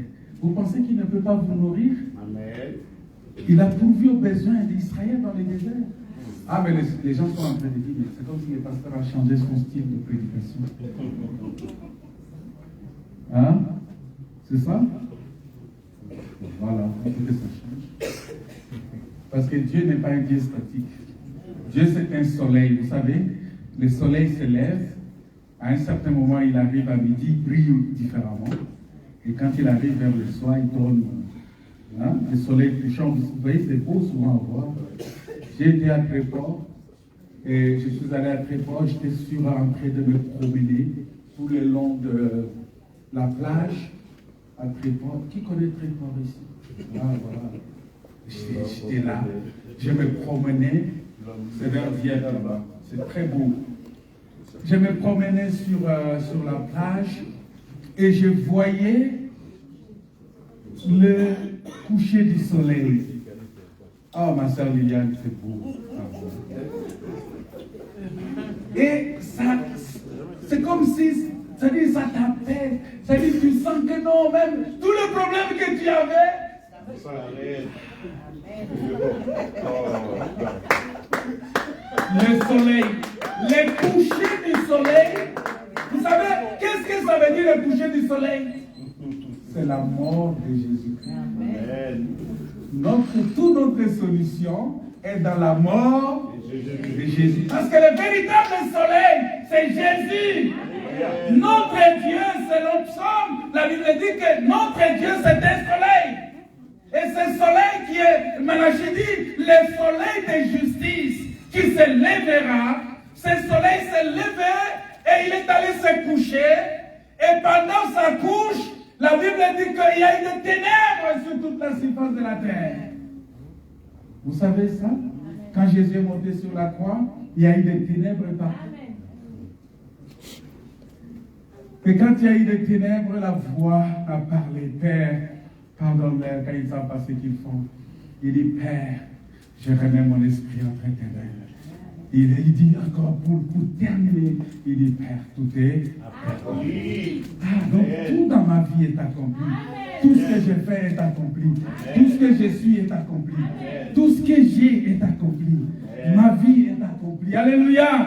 Vous pensez qu'il ne peut pas vous nourrir? Amen. Il a pourvu aux besoins d'Israël dans le désert. Ah, mais les gens sont en train de dire, mais c'est comme si le pasteur a changé son style de prédication. Hein? C'est ça? Voilà, il faut que ça change. Parce que Dieu n'est pas un Dieu statique. Dieu, c'est un soleil. Vous savez, le soleil se lève. À un certain moment, il arrive à midi, il brille différemment. Et quand il arrive vers le soir, il donne le soleil plus chaud. Vous voyez, c'est beau souvent à voir. J'ai été à Tréport et je suis allé à Tréport. J'étais en train de me promener tout le long de la plage à Tréport. Qui connaît Tréport ici? Ah, voilà. J'étais là. Je me promenais. C'est vers Viette là-bas. C'est très beau. Je me promenais sur la plage et je voyais le coucher du soleil. Oh, ma soeur Liliane, c'est beau. Et ça, c'est comme si, ça dit, ça t'appelle. Ça dit, tu sens que non, même tous les problèmes que tu avais, Ça arrête. le soleil, le coucher du soleil. Vous savez, qu'est-ce que ça veut dire le coucher du soleil? C'est la mort de Jésus-Christ. Amen. Toute notre solution est dans la mort de Jésus. Parce que le véritable soleil, c'est Jésus. Notre Dieu, c'est notre psaume. La Bible dit que notre Dieu, c'est un soleil. Et ce soleil qui est, Malachie dit, le soleil de justice qui se lèvera. Ce soleil s'est levé et il est allé se coucher. Et pendant sa couche, la Bible dit qu'il y a eu des ténèbres sur toute la surface de la terre. Vous savez ça? Quand Jésus est monté sur la croix, il y a eu des ténèbres partout. Et quand il y a eu des ténèbres, la voix a parlé. Père, pardonne-leur quand ils savent pas ce qu'ils font. Il dit, Père, je remets mon esprit entre tes mains. Il dit encore pour terminer, il dit, Père, tout est accompli. Donc tout dans ma vie est accompli. Tout ce que je fais est accompli. Tout ce que je suis est accompli. Tout ce que j'ai est accompli. Ma vie est accomplie. Alléluia.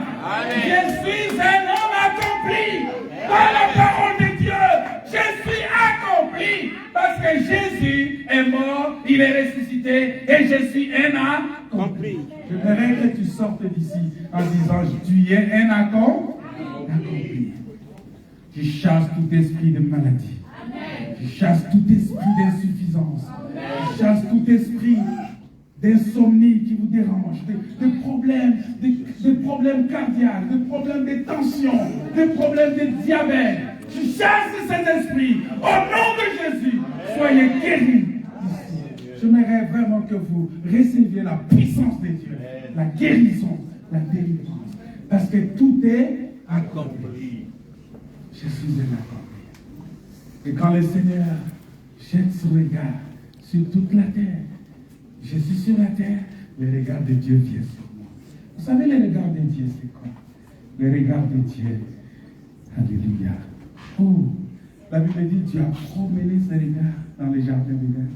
Je suis un homme accompli par la parole de Dieu. Je suis accompli parce que Jésus est mort, il est ressuscité et je suis un accompli. Je voudrais que tu sortes d'ici en disant, tu es un accompli. Je chasse tout esprit de maladie. Je chasse tout esprit d'insuffisance. Je chasse tout esprit d'insomnie qui vous dérange, de problèmes cardiaques, de problèmes de tension, de problèmes de diabète. Je chasse cet esprit. Au nom de Jésus, soyez guéris. J'aimerais vraiment que vous receviez la puissance de Dieu, la guérison, la délivrance. Parce que tout est accompli. Je suis un accompli. Et quand le Seigneur jette son regard sur toute la terre, je suis sur la terre, le regard de Dieu vient sur moi. Vous savez, le regard de Dieu, c'est quoi? Le regard de Dieu. Alléluia. Oh, la Bible dit, Dieu a promené ses regards dans les jardins d'Éden.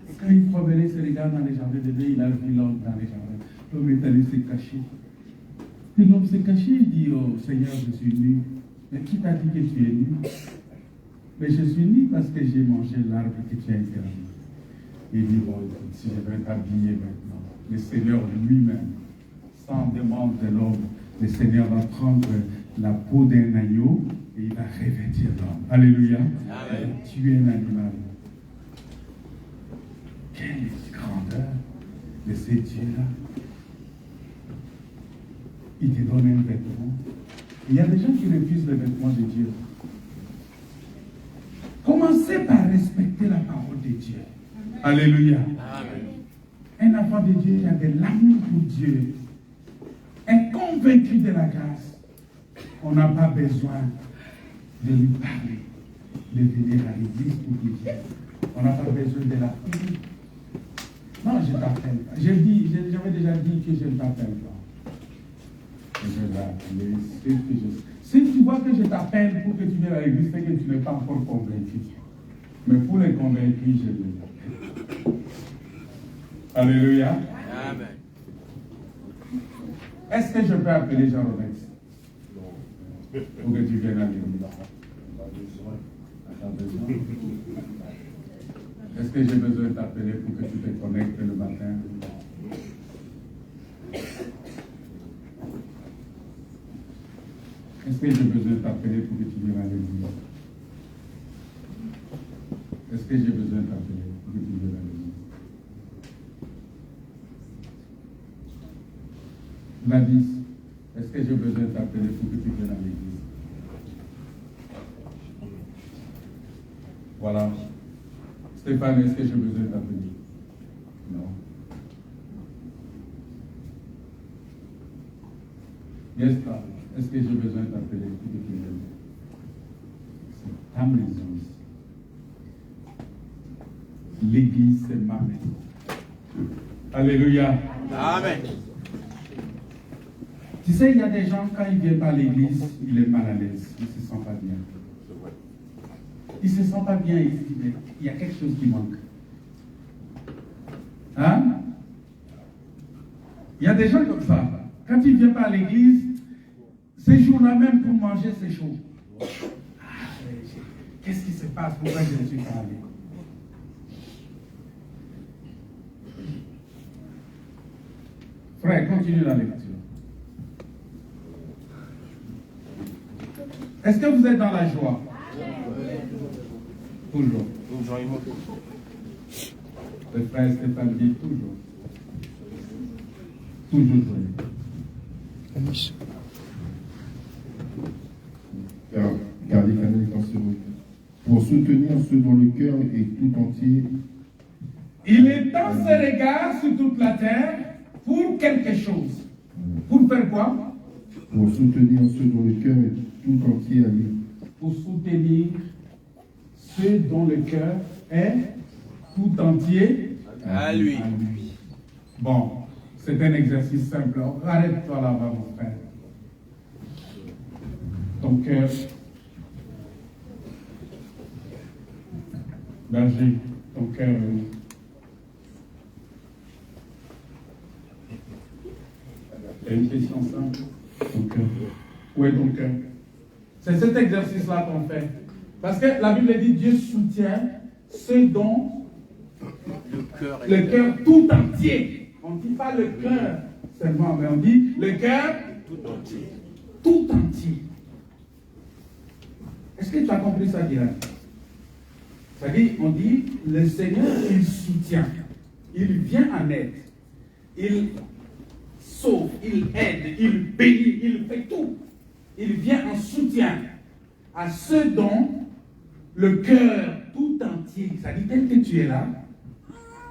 Et quand il promenait ses regards dans les jardins d'Éden, il a vu l'homme dans les jardins. L'homme est allé se cacher. Et l'homme s'est caché, il dit, oh Seigneur, je suis nu. Mais qui t'a dit que tu es nu? Mais je suis nu parce que j'ai mangé l'arbre que tu as interdit. Il dit, bon, écoute, si je vais t'habiller maintenant, le Seigneur lui-même, sans demande de l'homme, le Seigneur va prendre la peau d'un agneau et il va revêtir l'homme. Alléluia. Amen. Tu es un animal. Quelle grandeur de ces dieux-là. Il te donne un vêtement. Il y a des gens qui refusent le vêtement de Dieu. Commencez par respecter la parole de Dieu. Alléluia. Amen. Un enfant de Dieu, il a de l'amour pour Dieu. Un convaincu de la grâce. On n'a pas besoin de lui parler, de venir à l'église pour lui dire. On n'a pas besoin de la prier. Non, je t'appelle. J'avais déjà dit que je ne t'appelle pas. Je vais l'appeler. Si tu vois que je t'appelle pour que tu viennes à l'église, c'est que tu n'es pas encore convaincu. Mais pour les convaincus, je les appelle. Alléluia. Amen. Est-ce que je peux appeler Jean-Rolex pour que tu viennes à l'église? Est-ce que j'ai besoin de t'appeler pour que tu te connectes le matin? Est-ce que j'ai besoin de t'appeler pour que tu viennes à l'église? Est-ce que j'ai besoin de t'appeler pour que tu viennes à l'église? Gladys, est-ce que j'ai besoin de t'appeler pour que tu viennes à l'église? Voilà. Stéphane, est-ce que j'ai besoin de t'appeler? Non. Yesta, est-ce que j'ai besoin de t'appeler pour que tu viennes? C'est ta maison ici. L'église, c'est ma maison. Alléluia. Amen. Tu sais, il y a des gens, quand ils viennent pas à l'église, ils sont mal à l'aise, ils ne se sentent pas bien. Ils ne se sentent pas bien, ils se disent, mais il y a quelque chose qui manque. Hein? Il y a des gens comme ça. Quand ils ne viennent pas à l'église, ces jours-là même pour manger, c'est chaud. Qu'est-ce qui se passe? Pourquoi je ne suis pas allé? Frère, continue la lecture. Est-ce que vous êtes dans la joie? Toujours. Le frère Stéphane dit toujours. Toujours joyeux. Car l'Éternel est en ce moment pour soutenir ceux dont le cœur est tout entier. Il étend ses regards sur toute la terre pour quelque chose. Pour faire quoi? Pour soutenir ceux dont le cœur est tout entier à lui. Pour soutenir ceux dont le cœur est tout entier À lui. Bon, c'est un exercice simple. Arrête-toi là-bas, mon frère. Ton cœur, berger, ton cœur est où? Il y a une question simple. Ton cœur. Où est ton cœur? C'est cet exercice-là qu'on fait. Parce que la Bible dit Dieu soutient ceux dont le cœur tout entier. On ne dit pas le cœur seulement, mais on dit le cœur tout entier. Tout entier. Est-ce que tu as compris ça, direct? C'est-à-dire, on dit le Seigneur, il soutient. Il vient en aide. Il sauve, il aide, il bénit, il fait tout. Il vient en soutien à ceux dont le cœur tout entier, c'est-à-dire tel que tu es là,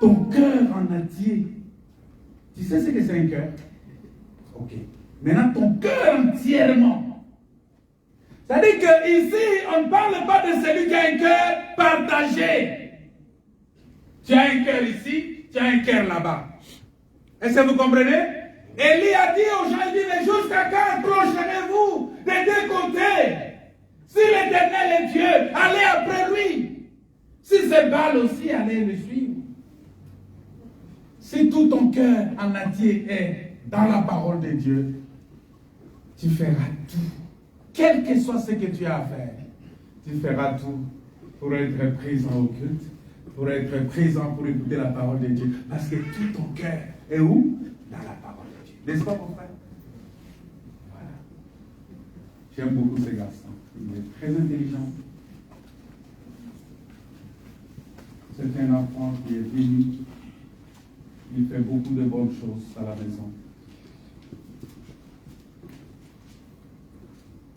ton cœur en entier. Tu sais ce que c'est un cœur? Ok. Maintenant, ton cœur entièrement. C'est-à-dire qu'ici, on ne parle pas de celui qui a un cœur partagé. Tu as un cœur ici, tu as un cœur là-bas. Est-ce que vous comprenez? Élie a dit aux gens, il dit, mais jusqu'à quand approcherez-vous des deux côtés? Si l'Éternel est Dieu, allez après lui. Si c'est Baal aussi, allez le suivre. Si tout ton cœur en entier est dans la parole de Dieu, tu feras tout. Quel que soit ce que tu as à faire, tu feras tout pour être présent au culte, pour être présent pour écouter la parole de Dieu. Parce que tout ton cœur est où? Dans la parole de Dieu. N'est-ce pas, mon frère? Voilà. J'aime beaucoup ce garçon. Il est très intelligent. C'est un enfant qui est béni. Il fait beaucoup de bonnes choses à la maison.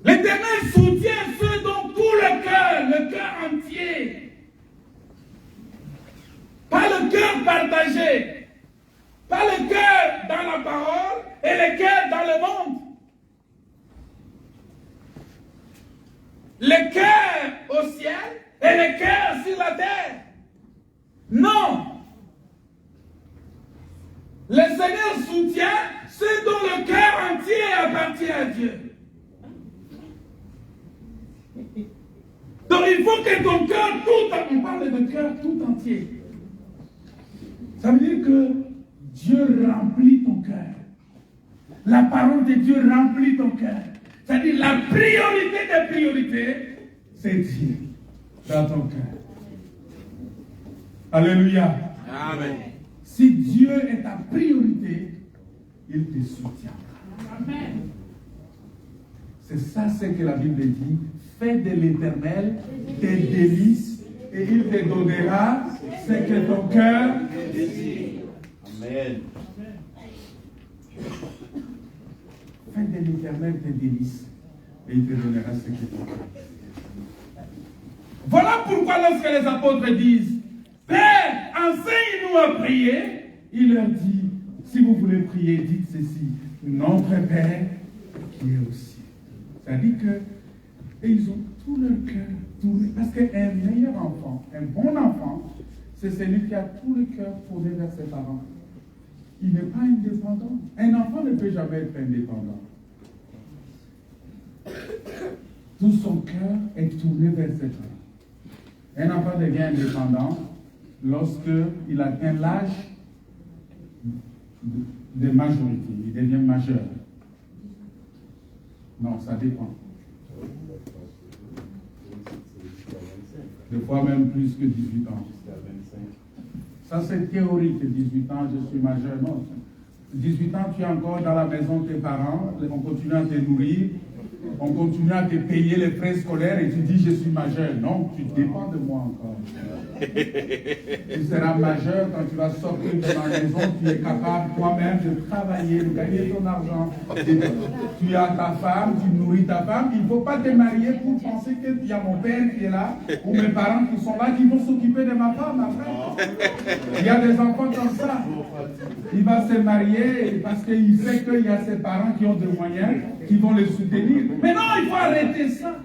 L'Éternel soutient ceux dont tout le cœur entier. Pas le cœur partagé. Pas le cœur dans la parole et le cœur dans le monde. Le cœur au ciel et le cœur sur la terre. Non. Le Seigneur soutient ceux dont le cœur entier appartient à Dieu. Donc il faut que ton cœur tout, on parle de cœur tout entier. Ça veut dire que Dieu remplit ton cœur. La parole de Dieu remplit ton cœur. C'est-à-dire la priorité des priorités, c'est Dieu dans ton cœur. Alléluia. Amen. Si Dieu est ta priorité, il te soutiendra. Amen. C'est ça ce que la Bible dit. Fais de l'Éternel tes délices et il te donnera ce que ton cœur désire. Amen. fais de l'Éternel tes délices et il te donnera ce que tu veux. Voilà pourquoi lorsque les apôtres disent « Père, enseigne-nous à prier », il leur dit « Si vous voulez prier, dites ceci, notre Père qui est au ciel. » C'est-à-dire que ils ont tout leur cœur tourné. Parce qu'un meilleur enfant, un bon enfant, c'est celui qui a tout le cœur tourné vers ses parents. Il n'est pas indépendant. Un enfant ne peut jamais être indépendant. Tout son cœur est tourné vers ses parents. Un enfant devient indépendant lorsqu'il atteint l'âge de majorité. Il devient majeur. Non, ça dépend. Des fois même plus que 18 ans. Ça c'est théorique, 18 ans, je suis majeur. Non. 18 ans, tu es encore dans la maison de tes parents, on continue à te nourrir, on continue à te payer les frais scolaires et tu dis je suis majeur. Non, tu dépends de moi encore. Tu seras majeur quand tu vas sortir de la maison, tu es capable toi-même de travailler, de gagner ton argent. Tu as ta femme, tu nourris ta femme. Il ne faut pas te marier pour penser qu'il y a mon père qui est là ou mes parents qui sont là qui vont s'occuper de ma femme après. Il y a des enfants comme ça. Il va se marier parce qu'il sait qu'il y a ses parents qui ont des moyens, qui vont les soutenir. Mais non, il faut arrêter ça.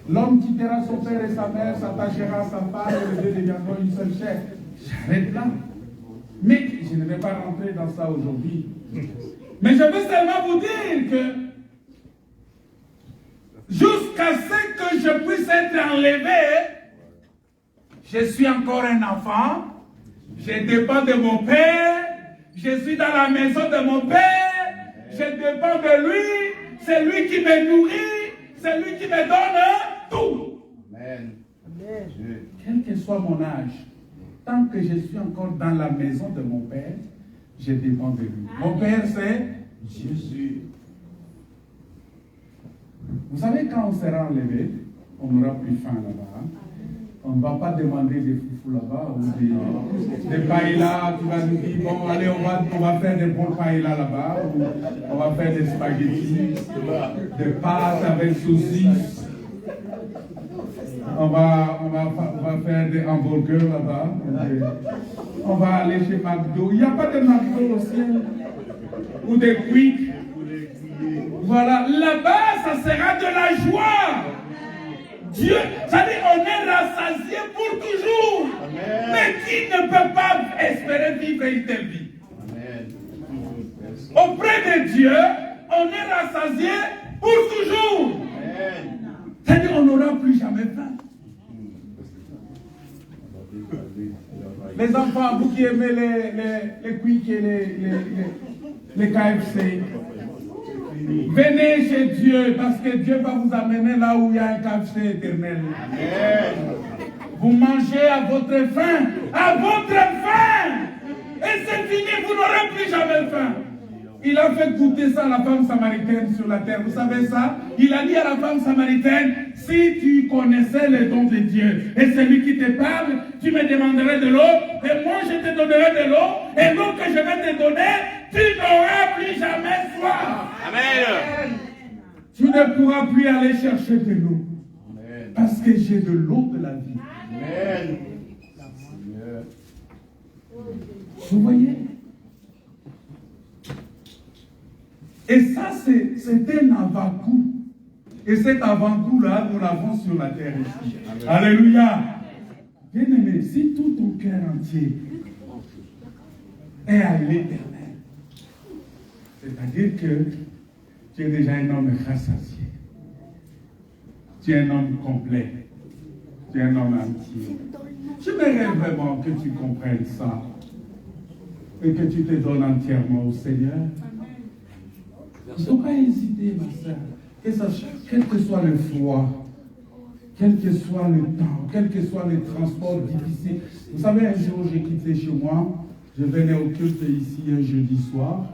L'homme quittera son père et sa mère, s'attachera à sa femme et les deux deviendront une seule chair. J'arrête là. Mais je ne vais pas rentrer dans ça aujourd'hui. Mais je veux seulement vous dire que jusqu'à ce que je puisse être enlevé, je suis encore un enfant, je dépends de mon père, je suis dans la maison de mon père, je dépends de lui, c'est lui qui me nourrit, c'est lui qui me donne tout. Amen. Quel que soit mon âge, tant que je suis encore dans la maison de mon père, je dépends de lui. Mon père, c'est Jésus. Vous savez, quand on sera enlevé, on n'aura plus faim là-bas. On ne va pas demander des foufous là-bas ou des paellas. Tu vas nous dire, bon, allez, on va faire des bons paellas là-bas. On va faire des spaghettis, des pâtes avec saucisses. On va faire des hamburgers là-bas. On va aller chez McDo. Il n'y a pas de McDo au ciel. Ou des Quick. Voilà, là-bas, ça sera de la joie. Dieu, ça dit, on est rassasié pour toujours. Amen. Mais qui ne peut pas espérer vivre une telle vie? Amen. Auprès de Dieu, on est rassasié pour toujours. C'est-à-dire, on n'aura plus jamais faim. Les enfants, vous qui aimez les Quick et les KFC, venez chez Dieu parce que Dieu va vous amener là où il y a un KFC éternel. Amen. Vous mangez à votre faim, et c'est fini, vous n'aurez plus jamais faim. Il a fait goûter ça à la femme samaritaine sur la terre. Vous savez ça? Il a dit à la femme samaritaine, si tu connaissais les dons de Dieu et celui qui te parle, tu me demanderais de l'eau et moi je te donnerai de l'eau et l'eau que je vais te donner, tu n'auras plus jamais soif. Amen. Tu ne pourras plus aller chercher de l'eau parce que j'ai de l'eau de la vie. Amen. Vous voyez? Et ça, c'est un avant-goût. Et cet avant-goût-là, nous l'avons sur la terre ici. Amen. Alléluia. Bien-aimé, si tout ton cœur entier est à l'éternel, c'est-à-dire que tu es déjà un homme rassasié. Tu es un homme complet. Tu es un homme entier. J'aimerais vraiment que tu comprennes ça et que tu te donnes entièrement au Seigneur. Il ne faut pas hésiter, ma soeur. Quel que soit le froid, quel que soit le temps, quel que soit les transports difficiles. Vous savez, un jour, j'ai quitté chez moi. Je venais au culte ici un jeudi soir.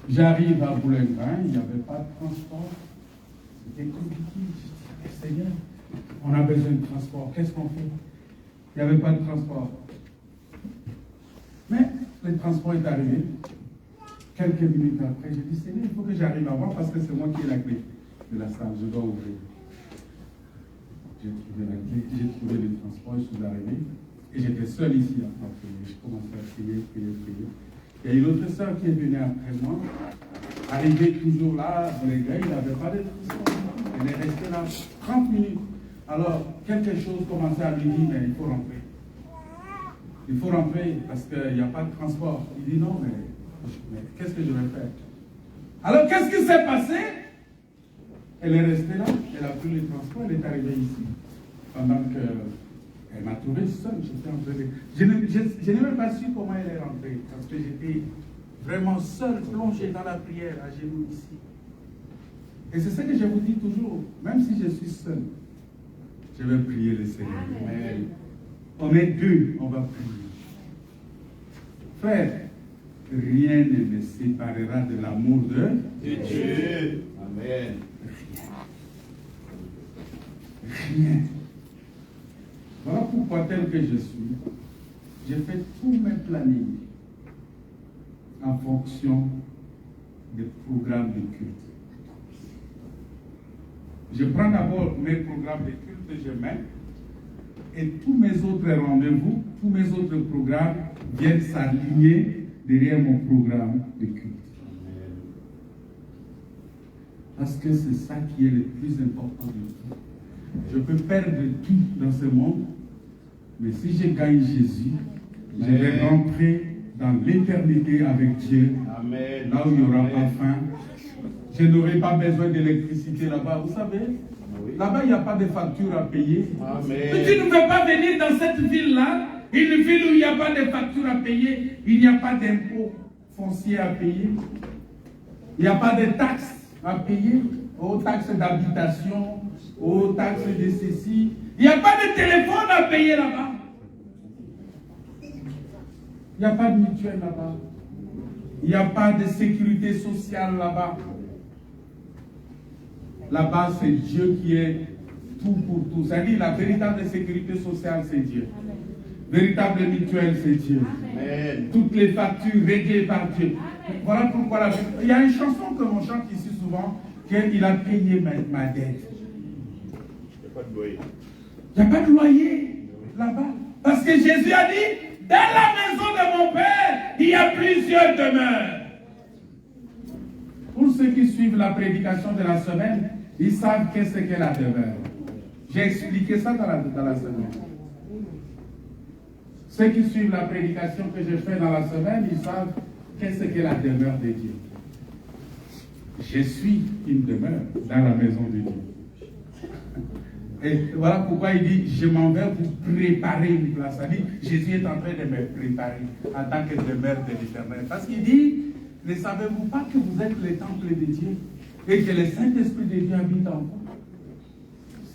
J'arrive à Boulingrin, il n'y avait pas de transport. C'était compliqué. Je dis, Seigneur, on a besoin de transport. Qu'est-ce qu'on fait? Il n'y avait pas de transport. Mais le transport est arrivé. quelques minutes après, j'ai dit, Seigneur, il faut que j'arrive avant parce que c'est moi qui ai la clé de la salle, je dois ouvrir. J'ai trouvé la clé, j'ai trouvé le transport, je suis arrivé. Et j'étais seul ici à prier. Je commençais à prier. Il y a une autre soeur qui est venue après moi, arrivée toujours là, le gars, il n'avait pas de transport. Elle est restée là 30 minutes. Alors, quelque chose commençait à lui dire, mais il faut rentrer. Il faut rentrer parce qu'il n'y a pas de transport. Il dit non, mais qu'est-ce que je vais faire? Alors, qu'est-ce qui s'est passé? Elle est restée là, elle a pris le transport, elle est arrivée ici. Pendant que elle m'a trouvé seule, j'étais en train de... Je n'ai même pas su comment elle est rentrée, parce que j'étais vraiment seul, plongé dans la prière, à genoux ici. Et c'est ce que je vous dis toujours, même si je suis seul, je vais prier le Seigneur. Amen. On est deux, on va prier. Frère, rien ne me séparera de l'amour de Dieu. Amen. Rien. Voilà pourquoi, tel que je suis, j'ai fait tous mes plannings en fonction des programmes de culte. Je prends d'abord mes programmes de culte, je mets, et tous mes autres rendez-vous, tous mes autres programmes viennent s'aligner derrière mon programme de culte. Parce que c'est ça qui est le plus important de tout. Je peux perdre tout dans ce monde, mais si je gagne Jésus, je vais rentrer dans l'éternité avec Dieu, Amen. là où il n'y aura pas faim. Je n'aurai pas besoin d'électricité là-bas. Vous savez, là-bas, il n'y a pas de facture à payer. Amen. Mais tu ne veux pas venir dans cette ville-là, une ville où il n'y a pas de facture à payer, il n'y a pas d'impôt foncier à payer, il n'y a pas de taxes à payer, aux taxes d'habitation, aux taxes de ceci. Il n'y a pas de téléphone à payer là-bas. Il n'y a pas de mutuelle là-bas. Il n'y a pas de sécurité sociale là-bas. Là-bas, c'est Dieu qui est tout pour tout. C'est-à-dire la véritable sécurité sociale, c'est Dieu. Véritable mutuelle, c'est Dieu. Amen. Toutes les factures réglées par Dieu. Voilà pourquoi il y a une chanson que l'on chante ici souvent, qu'il a payé ma dette. Il n'y a pas de loyer. Il n'y a pas de loyer là-bas. Parce que Jésus a dit, dans la maison de mon Père, il y a plusieurs demeures. Pour ceux qui suivent la prédication de la semaine, ils savent qu'est-ce qu'est la demeure. J'ai expliqué ça dans la semaine. Ceux qui suivent la prédication que je fais dans la semaine, ils savent qu'est-ce qu'est la demeure de Dieu. Je suis une demeure dans la maison de Dieu. Et voilà pourquoi il dit, je m'en vais vous préparer une place. C'est-à-dire, Jésus est en train de me préparer en tant que demeure de l'Éternel. Parce qu'il dit, ne savez-vous pas que vous êtes le temple de Dieu et que le Saint-Esprit de Dieu habite en vous?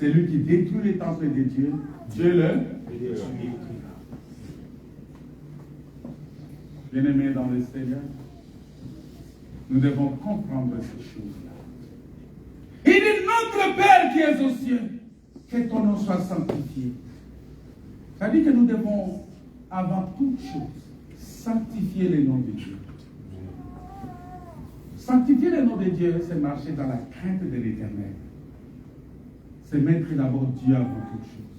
Celui qui détruit le temple de Dieu, Dieu le détruit. Bien-aimés dans le Seigneur, nous devons comprendre ces choses-là. Il dit, notre Père qui est aux cieux, que ton nom soit sanctifié. Ça dit que nous devons, avant toute chose, sanctifier le nom de Dieu. Sanctifier le nom de Dieu, c'est marcher dans la crainte de l'Éternel. C'est mettre d'abord Dieu avant toute chose.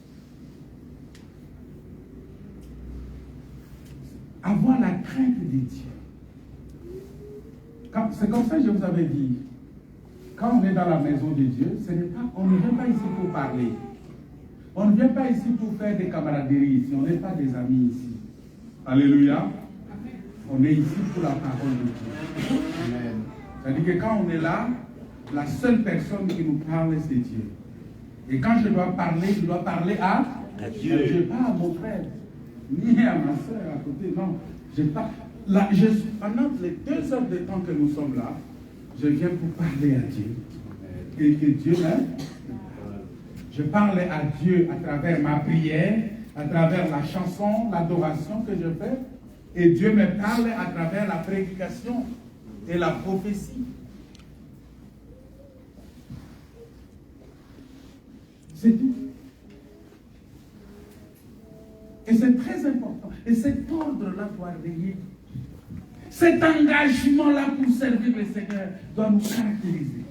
Avoir la crainte de Dieu. C'est comme ça que je vous avais dit. Quand on est dans la maison de Dieu, on ne vient pas ici pour parler. On ne vient pas ici pour faire des camaraderies ici. On n'est pas des amis ici. Alléluia. On est ici pour la parole de Dieu. Amen. C'est-à-dire que quand on est là, la seule personne qui nous parle, c'est Dieu. Et quand je dois parler à Dieu. Pas à mon frère, ni à ma soeur à côté. Non, je parle. Là, pendant les 2 heures de temps que nous sommes là, je viens pour parler à Dieu. Et que Dieu m'aime. Je parle à Dieu à travers ma prière, à travers la chanson, l'adoration que je fais. Et Dieu me parle à travers la prédication et la prophétie. C'est tout. Et c'est très important. Et cet ordre-là doit régner. Cet engagement-là pour servir le Seigneur doit nous caractériser.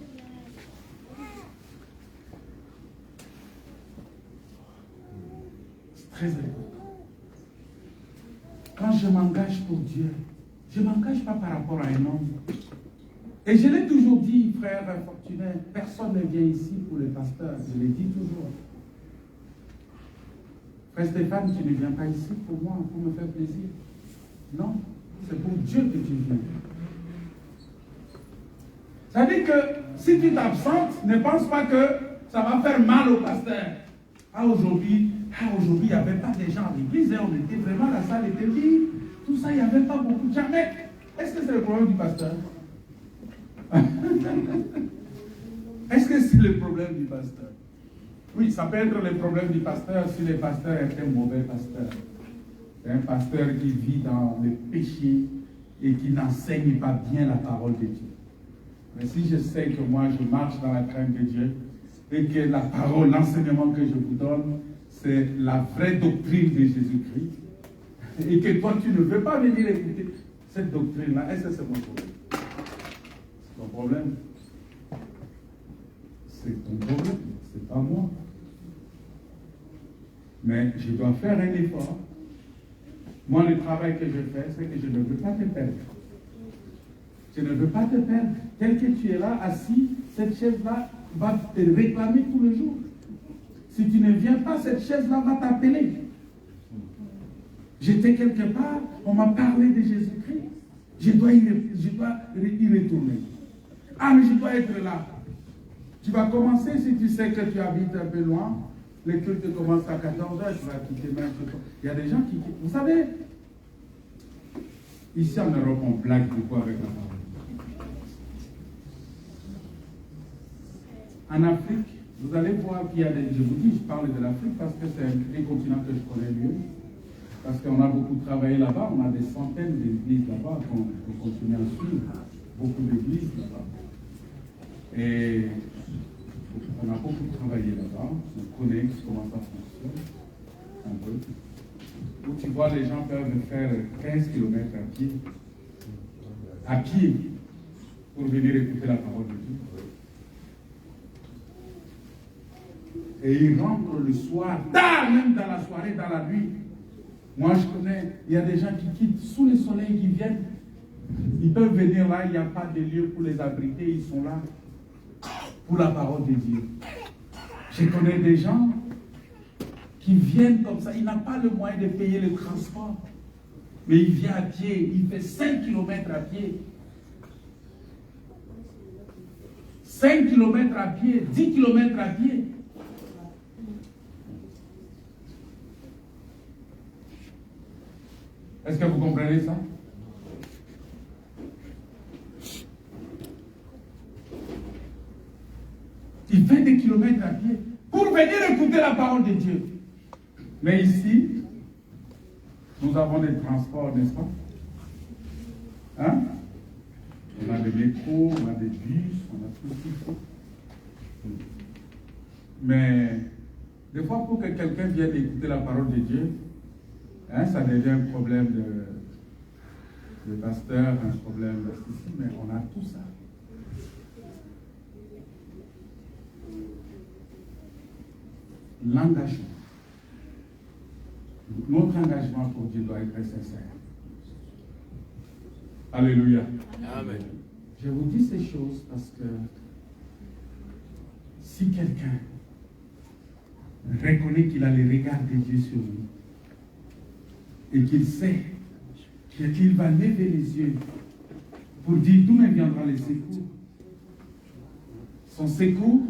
C'est très important. Quand je m'engage pour Dieu, je ne m'engage pas par rapport à un homme. Et je l'ai toujours dit, frère Fortuné, personne ne vient ici pour le pasteur. Je l'ai dit toujours. Frère Stéphane, tu ne viens pas ici pour moi, pour me faire plaisir. Non, c'est pour Dieu que tu viens. Ça veut dire que si tu t'absentes, ne pense pas que ça va faire mal au pasteur. Aujourd'hui, il n'y avait pas de gens à l'église, hein, on était vraiment, la salle était vide. Tout ça, il n'y avait pas beaucoup. Jamais. Est-ce que c'est le problème du pasteur? Est-ce que c'est le problème du pasteur? Oui, ça peut être le problème du pasteur si le pasteur est un mauvais pasteur. C'est un pasteur qui vit dans le péché et qui n'enseigne pas bien la parole de Dieu. Mais si je sais que moi je marche dans la crainte de Dieu et que la parole, l'enseignement que je vous donne, c'est la vraie doctrine de Jésus-Christ, et que toi tu ne veux pas venir écouter cette doctrine-là, est-ce que c'est mon problème? C'est ton problème. C'est ton problème, c'est pas moi. Mais je dois faire un effort. Moi, le travail que je fais, c'est que je ne veux pas te perdre. Je ne veux pas te perdre. Tel que tu es là, assis, cette chaise-là va te réclamer tous les jours. Si tu ne viens pas, cette chaise-là va t'appeler. J'étais quelque part, on m'a parlé de Jésus-Christ. Je dois y retourner. Ah, mais je dois être là. Tu vas commencer, si tu sais que tu habites un peu loin, le culte commence à 14h, tu vas quitter même. Il y a des gens qui quittent. Vous savez, ici en Europe, on blague beaucoup avec la parole. En Afrique, vous allez voir qu'il y a des... Je vous dis, je parle de l'Afrique parce que c'est un continent que je connais mieux. Parce qu'on a beaucoup travaillé là-bas, on a des centaines d'églises là-bas qu'on continue à suivre. Beaucoup d'églises là-bas. Et on a beaucoup travaillé là-bas, on connaît comment ça fonctionne, un peu. Où tu vois, les gens peuvent faire 15 km à pied, pour venir écouter la parole de Dieu. Et ils rentrent le soir, tard, même dans la soirée, dans la nuit. Moi, je connais, il y a des gens qui quittent sous le soleil, qui viennent. Ils peuvent venir là, il n'y a pas de lieu pour les abriter, ils sont là pour la parole de Dieu. Je connais des gens qui viennent comme ça, il n'a pas le moyen de payer le transport, mais il vient à pied, il fait 5 km à pied. 5 km à pied, 10 km à pied. Est-ce que vous comprenez ça? Il fait des kilomètres à pied pour venir écouter la parole de Dieu. Mais ici, nous avons des transports, n'est-ce pas? Hein? On a des métros, on a des bus, on a tout ce qu'il faut. Mais des fois, pour que quelqu'un vienne écouter la parole de Dieu, hein, ça devient un problème de pasteur, un problème de ceci, mais on a tout ça. L'engagement. Notre engagement pour Dieu doit être sincère. Alléluia. Amen. Je vous dis ces choses parce que si quelqu'un reconnaît qu'il a le regard de Dieu sur lui et qu'il sait qu'il va lever les yeux pour dire d'où me viendra le secours. Son secours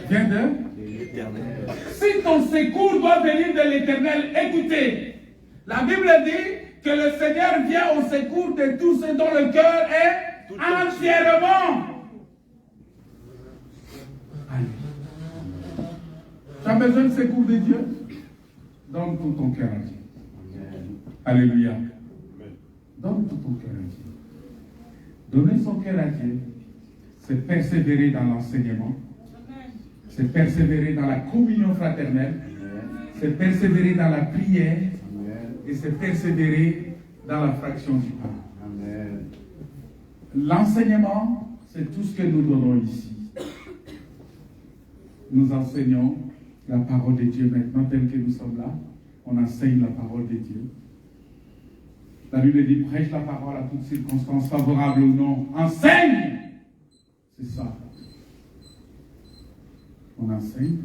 vient de l'Éternel. Si ton secours doit venir de l'Éternel, écoutez, la Bible dit que le Seigneur vient au secours de tous ceux dont le cœur est entièrement. Tu as besoin de secours de Dieu? Donne tout ton cœur à Dieu. Alléluia. Donne tout ton cœur à Dieu. Donner son cœur à Dieu, c'est persévérer dans l'enseignement, c'est persévérer dans la communion fraternelle, c'est persévérer dans la prière et c'est persévérer dans la fraction du pain. L'enseignement, c'est tout ce que nous donnons ici. Nous enseignons la parole de Dieu maintenant, tel que nous sommes là. On enseigne la parole de Dieu. La Bible dit, prêche la parole à toutes circonstances, favorables ou non. Enseigne! C'est ça. On enseigne.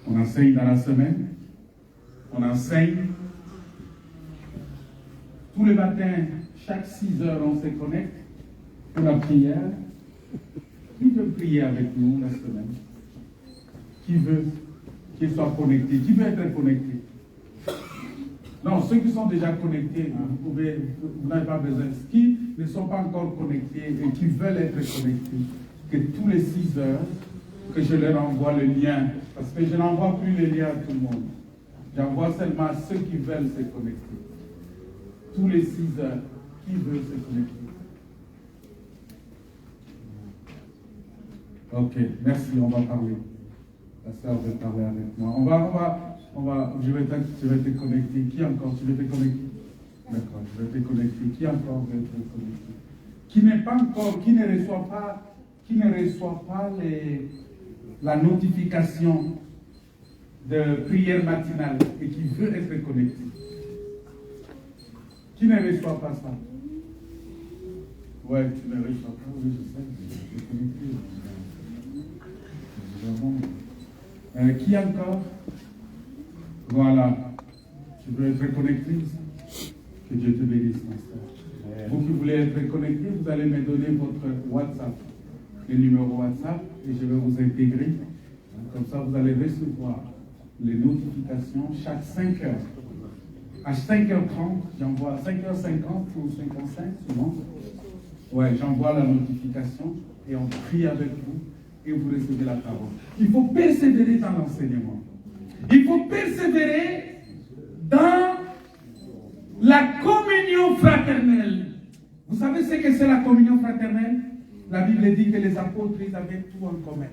On enseigne dans la semaine. On enseigne. Tous les matins, chaque 6 heures, on se connecte pour la prière. Qui veut prier avec nous la semaine? Qui veut qu'il soit connecté? Qui veut être connecté? Non, ceux qui sont déjà connectés, vous n'avez pas besoin. Qui ne sont pas encore connectés et qui veulent être connectés, que tous les 6 heures, que je leur envoie le lien. Parce que je n'envoie plus le lien à tout le monde. J'envoie seulement à ceux qui veulent se connecter. Tous les 6 heures, qui veut se connecter? Ok, merci, on va parler. La sœur veut parler avec moi. Je vais te connecter. Qui encore? Tu veux te connecter? D'accord, je vais te connecter. Qui encore veut te connecter? Qui n'est pas encore, qui ne reçoit pas la notification de prière matinale et qui veut être connecté. Qui ne reçoit pas ça? Ouais, tu ne reçois pas, oui, je sais, je suis connecté. Qui encore? Voilà. Tu veux être connecté? Que Dieu te bénisse, ma soeur. Vous qui voulez être connecté, vous allez me donner votre WhatsApp, le numéro WhatsApp, et je vais vous intégrer. Comme ça, vous allez recevoir les notifications chaque 5 heures. À 5h30, j'envoie 5h50 ou 55 souvent. Ouais, j'envoie la notification et on prie avec vous et vous recevez la parole. Il faut persévérer dans l'enseignement. Il faut persévérer dans la communion fraternelle. Vous savez ce que c'est la communion fraternelle? La Bible dit que les apôtres, ils avaient tout en commun.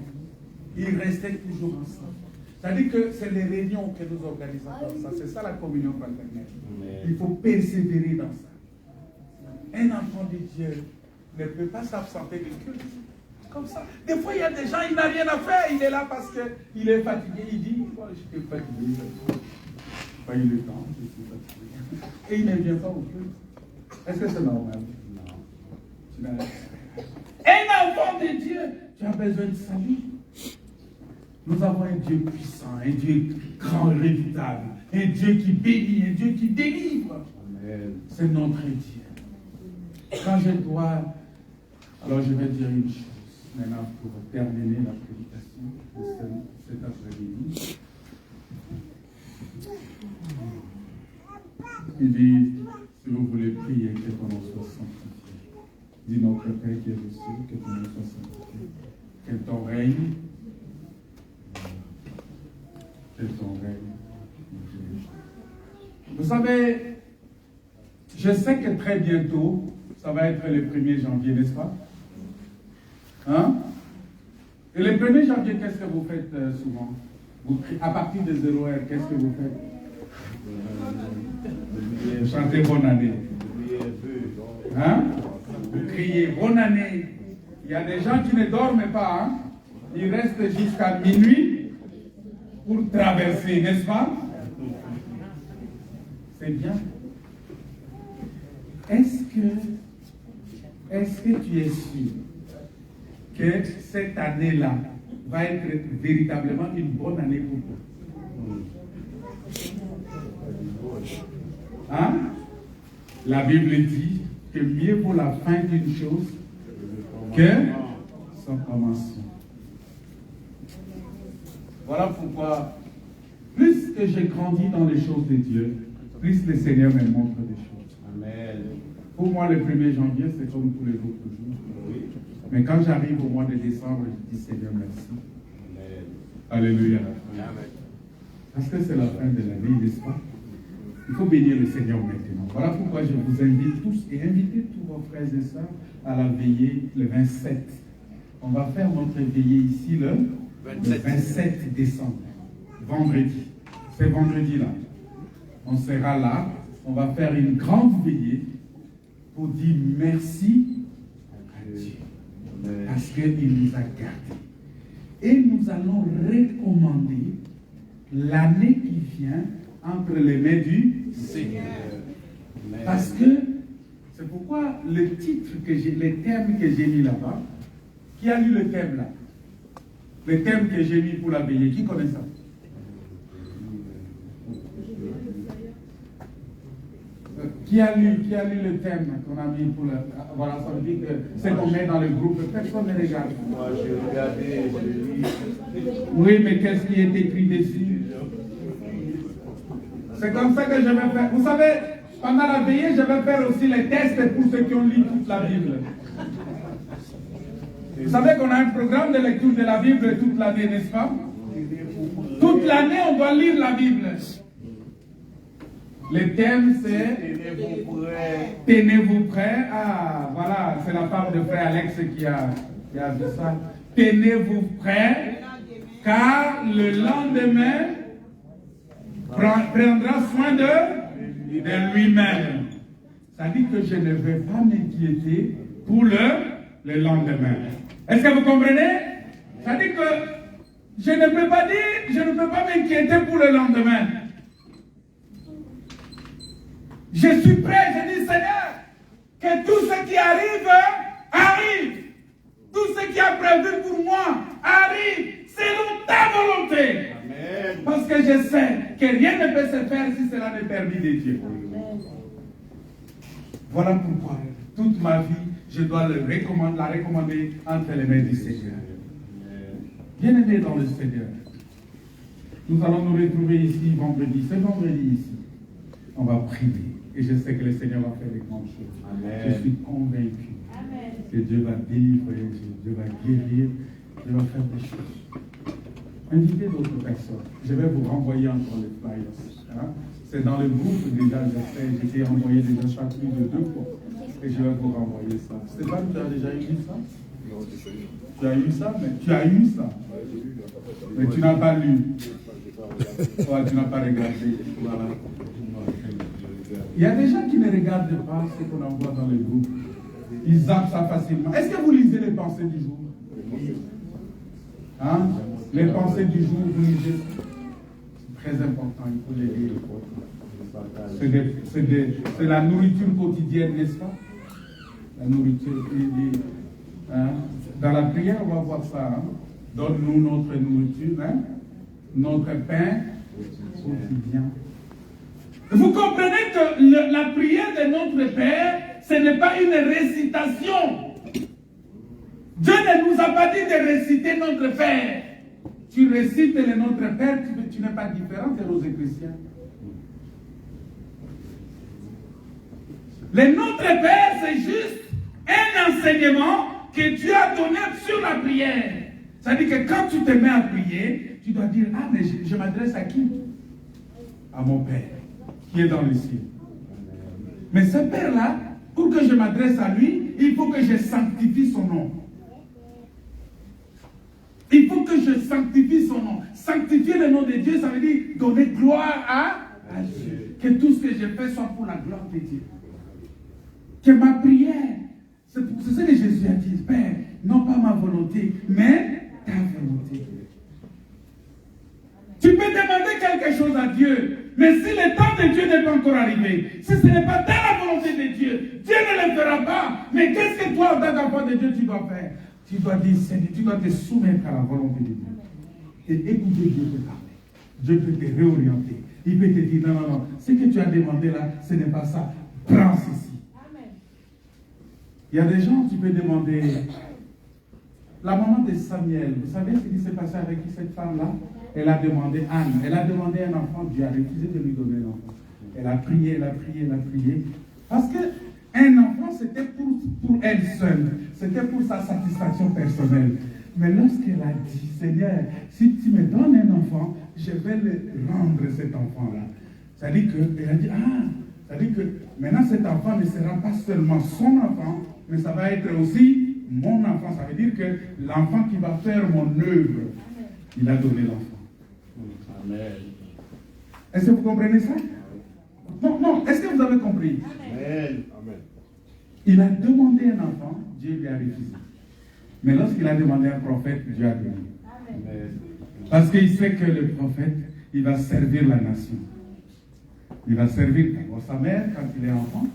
Ils restaient toujours ensemble. C'est-à-dire que c'est les réunions que nous organisons comme ça. C'est ça la communion fraternelle. Il faut persévérer dans ça. Un enfant de Dieu ne peut pas s'absenter du culte. Comme ça. Des fois, il y a des gens, il n'a rien à faire. Il est là parce qu'il est fatigué. Il dit, oh, je suis fatigué. Je n'ai pas eu le temps. Je suis fatigué. Et il ne vient pas au culte. Est-ce que c'est normal? Non. Un enfant de Dieu, tu as besoin de salut. Nous avons un Dieu puissant, un Dieu grand et redoutable, un Dieu qui bénit, un Dieu qui délivre. C'est notre Dieu. Quand je dois, alors je vais dire une chose maintenant pour terminer la prédication de cet après-midi. Il dit, si vous voulez prier, que ton nom soit sanctifié. Dis notre Père qui est au ciel, que ton nom soit sanctifié. Que ton règne. Vous savez, je sais que très bientôt, ça va être le 1er janvier, n'est-ce pas? Hein? Et le 1er janvier, qu'est-ce que vous faites souvent? À partir de 0 heure, qu'est-ce que vous faites? Vous chantez bonne année. Hein? Vous criez bonne année. Il y a des gens qui ne dorment pas, hein? Ils restent jusqu'à minuit pour traverser, n'est-ce pas? C'est bien. Est-ce que tu es sûr que cette année-là va être véritablement une bonne année pour toi? Hein? La Bible dit que mieux vaut la fin d'une chose que son commencement. Voilà pourquoi, plus que j'ai grandi dans les choses de Dieu, plus le Seigneur me montre des choses. Amen. Pour moi, le 1er janvier, c'est comme tous les autres jours. Oui. Mais quand j'arrive au mois de décembre, je dis Seigneur, merci. Amen. Alléluia. Amen. Parce que c'est la fin de l'année, n'est-ce pas? Il faut bénir le Seigneur maintenant. Voilà pourquoi je vous invite tous et invitez tous vos frères et sœurs à la veillée le 27. On va faire notre veillée ici le 27 décembre, vendredi. C'est vendredi-là. On sera là. On va faire une grande veillée pour dire merci parce qu'il nous a gardés. Et nous allons recommander l'année qui vient entre les mains du Seigneur. Parce que c'est pourquoi le titre les thèmes que j'ai mis là-bas, qui a lu le thème là? Le thème que j'ai mis pour la veillée, qui connaît ça? Qui a lu le thème qu'on a mis pour la... Voilà, ça veut dire que c'est qu'on met dans le groupe, personne ne regarde. Moi, j'ai regardé, j'ai lu. Oui, mais qu'est-ce qui est écrit dessus? C'est comme ça que je vais faire. Vous savez, pendant la veillée, je vais faire aussi les tests pour ceux qui ont lu toute la Bible. Vous savez qu'on a un programme de lecture de la Bible toute l'année, n'est-ce pas? Toute l'année, on doit lire la Bible. Le thème, c'est Tenez-vous prêts. Ah, voilà, c'est la femme de frère Alex qui a dit ça. Tenez-vous prêts, car le lendemain prendra soin de lui-même. Ça dit que je ne vais pas m'inquiéter pour le lendemain. Est-ce que vous comprenez? Ça dit que je ne peux pas m'inquiéter pour le lendemain. Je suis prêt, je dis Seigneur, que tout ce qui arrive, arrive. Tout ce qui a prévu pour moi arrive selon ta volonté. Amen. Parce que je sais que rien ne peut se faire si cela n'est permis de Dieu. Voilà pourquoi toute ma vie, je dois la recommander entre les mains du Seigneur. Bien-aimés dans le Seigneur, nous allons nous retrouver ici vendredi. C'est vendredi ici. On va prier. Et je sais que le Seigneur va faire des grandes choses. Amen. Je suis convaincu que Dieu va délivrer, Dieu va guérir, Dieu va faire des choses. Invitez d'autres personnes. Je vais vous renvoyer encore les flyers. Hein? C'est dans le groupe déjà, je t'ai envoyé déjà ça plus de 2 fois. Et je vais vous renvoyer ça. Stéphane, tu as déjà eu ça? Tu as eu ça, mais tu as eu ça. Mais tu n'as pas lu. Ouais, tu n'as pas regardé. Voilà. Il y a des gens qui ne regardent pas ce qu'on envoie dans le groupe. Ils zappent ça facilement. Est-ce que vous lisez les pensées du jour? Hein? Les pensées du jour, vous lisez. C'est très important, il faut les lire. C'est la nourriture quotidienne, n'est-ce pas? La nourriture. Hein? Dans la prière, on va voir ça. Hein? Donne-nous notre nourriture, hein? Notre pain quotidien. Vous comprenez que la prière de notre Père, ce n'est pas une récitation. Dieu ne nous a pas dit de réciter notre Père. Tu récites le Notre Père, tu n'es pas différent des Rosicruciens. Le Notre Père, c'est juste un enseignement que Dieu a donné sur la prière. C'est-à-dire que quand tu te mets à prier, tu dois dire, ah, mais je m'adresse à qui? À mon Père, qui est dans les cieux. Mais ce Père-là, pour que je m'adresse à lui, il faut que je sanctifie son nom. Il faut que je sanctifie son nom. Sanctifier le nom de Dieu, ça veut dire donner gloire à Dieu. Que tout ce que je fais soit pour la gloire de Dieu. Que ma prière, c'est ce que Jésus a dit, Père, non pas ma volonté, mais ta volonté. Tu peux demander quelque chose à Dieu, mais si le temps de Dieu n'est pas encore arrivé, si ce n'est pas dans la volonté de Dieu, Dieu ne le fera pas. Mais qu'est-ce que toi, en tant qu'enfant de Dieu, tu dois faire? Tu dois dire, Seigneur, tu dois te soumettre à la volonté de Dieu. Et écouter Dieu te parler. Dieu peut te réorienter. Il peut te dire, non, non, non, ce que tu as demandé là, ce n'est pas ça. Prends ceci. Il y a des gens qui peuvent demander. La maman de Samuel, vous savez ce qui s'est passé avec cette femme-là? Elle a demandé Anne, elle a demandé un enfant, Dieu a refusé de lui donner un enfant. Elle a prié, elle a prié, elle a prié. Parce qu'un enfant, c'était pour elle seule. C'était pour sa satisfaction personnelle. Mais lorsqu'elle a dit, Seigneur, si tu me donnes un enfant, je vais le rendre cet enfant-là. C'est-à-dire qu'elle a dit, c'est-à-dire que maintenant cet enfant ne sera pas seulement son enfant, mais ça va être aussi mon enfant. Ça veut dire que l'enfant qui va faire mon œuvre, il a donné l'enfant. Amen. Est-ce que vous comprenez ça? Non, non. Est-ce que vous avez compris? Amen. Il a demandé un enfant, Dieu lui a refusé. Mais lorsqu'il a demandé un prophète, Dieu a donné. Parce qu'il sait que le prophète, il va servir la nation. Il va servir d'abord sa mère quand il est enfant.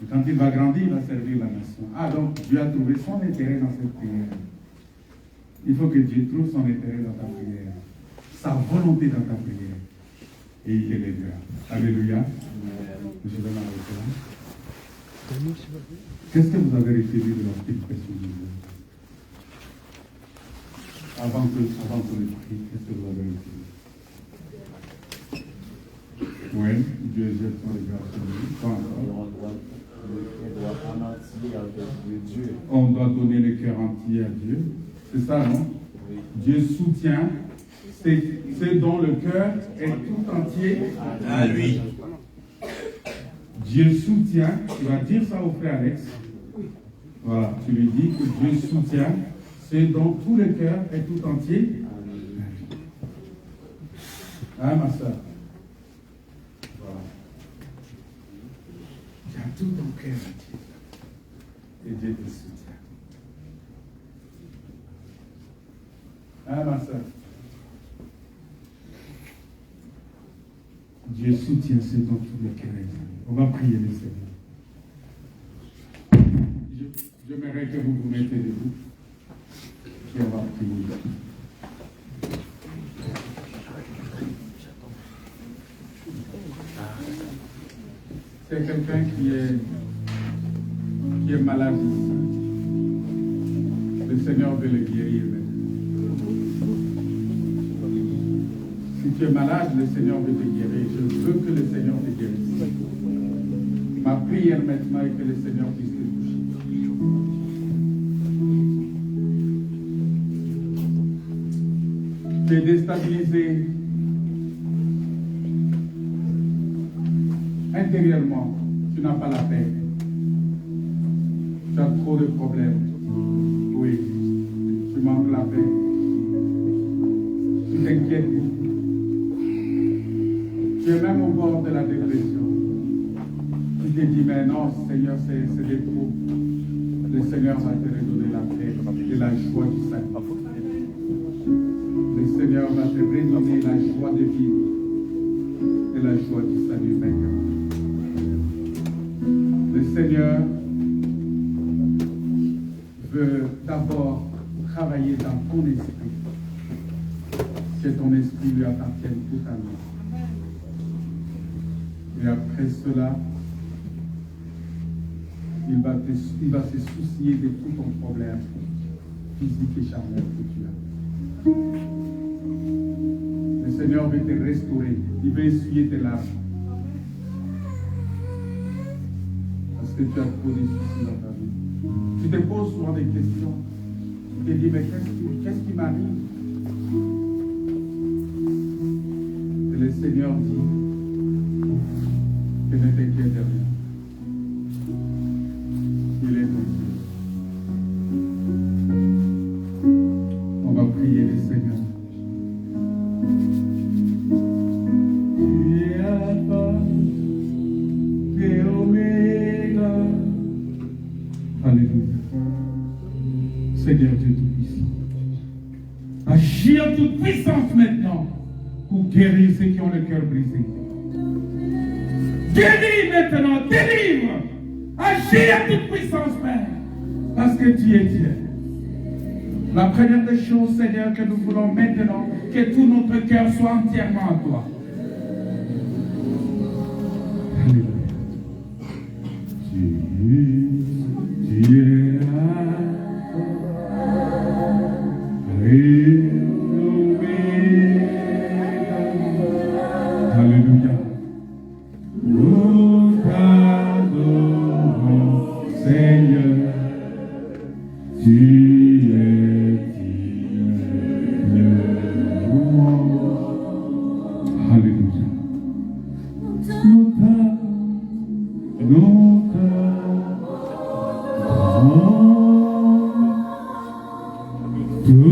Et quand il va grandir, il va servir la nation. Ah, donc Dieu a trouvé son intérêt dans cette prière. Il faut que Dieu trouve son intérêt dans ta prière. Sa volonté dans ta prière. Et il t'élèvera. Alléluia. Je vais m'arrêter là. Qu'est-ce que vous avez retenu de la prédication de Dieu? Avant que le prie, qu'est-ce que vous avez retenu? Oui, Dieu jette son regard sur lui. Pas encore. On doit donner le cœur entier à Dieu. C'est ça, non? Oui. Dieu soutient ce dont le cœur est tout entier à lui. Dieu soutient, tu vas dire ça au frère Alex. Voilà, tu lui dis que Dieu soutient ce dont tout le cœur est tout entier. Hein, ma soeur? Voilà. Tu as tout ton cœur entier. Et Dieu te soutient. Hein, ma soeur? Dieu soutient ce dont tout le cœur est entier. On va prier le Seigneur. J'aimerais que vous vous mettez debout. Et on va prier. C'est quelqu'un qui est malade ici. Le Seigneur veut le guérir maintenant. Si tu es malade, le Seigneur veut te guérir. Je veux que le Seigneur te guérisse. Ma prière maintenant est que le Seigneur puisse te toucher. Tu es déstabilisé intérieurement. Tu n'as pas la paix. Tu as trop de problèmes. Oui, tu manques la paix. Tu t'inquiètes beaucoup. Tu es même au bord de la dépression. Tu te dis, mais non, Seigneur, c'est des trop. Le Seigneur va te redonner la paix et la joie du salut. Le Seigneur va te redonner la joie de vivre et la joie du salut vainqueur. Le Seigneur veut d'abord travailler dans ton esprit, que ton esprit lui appartienne totalement. Et après cela, il va se soucier de tout ton problème physique et charnel que tu as. Le Seigneur veut te restaurer. Il veut essuyer tes larmes. Parce que tu as trop de soucis dans ta vie. Tu te poses souvent des questions. Tu te dis, mais qu'est-ce qui m'arrive? Et le Seigneur dit que ne t'inquiète de rien. Il est ton Dieu. On va prier le Seigneur. Tu es Alpha et Oméga. Alléluia. Seigneur Dieu Tout-Puissant, agis en toute puissance maintenant pour guérir ceux qui ont le cœur brisé. Guéris maintenant, délivre. Agis en toute puissance, Père, parce que tu es Dieu. La première des choses, Seigneur, que nous voulons maintenant, que tout notre cœur soit entièrement à toi. Alléluia. Tu es Alléluia. Nous t'adorons, Seigneur. Tu es Dieu. Alléluia. Nous t'adorons. Toute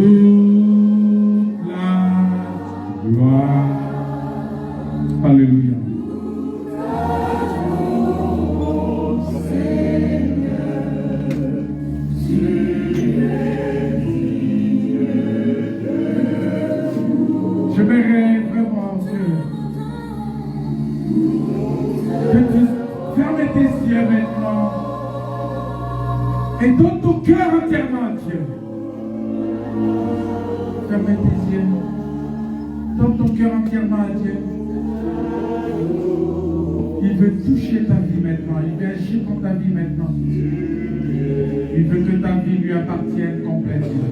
la gloire. Alléluia. Et donne ton cœur entièrement à Dieu. Fermez tes yeux. Donne ton cœur entièrement à Dieu. Il veut toucher ta vie maintenant. Il veut agir dans ta vie maintenant. Il veut que ta vie lui appartienne complètement.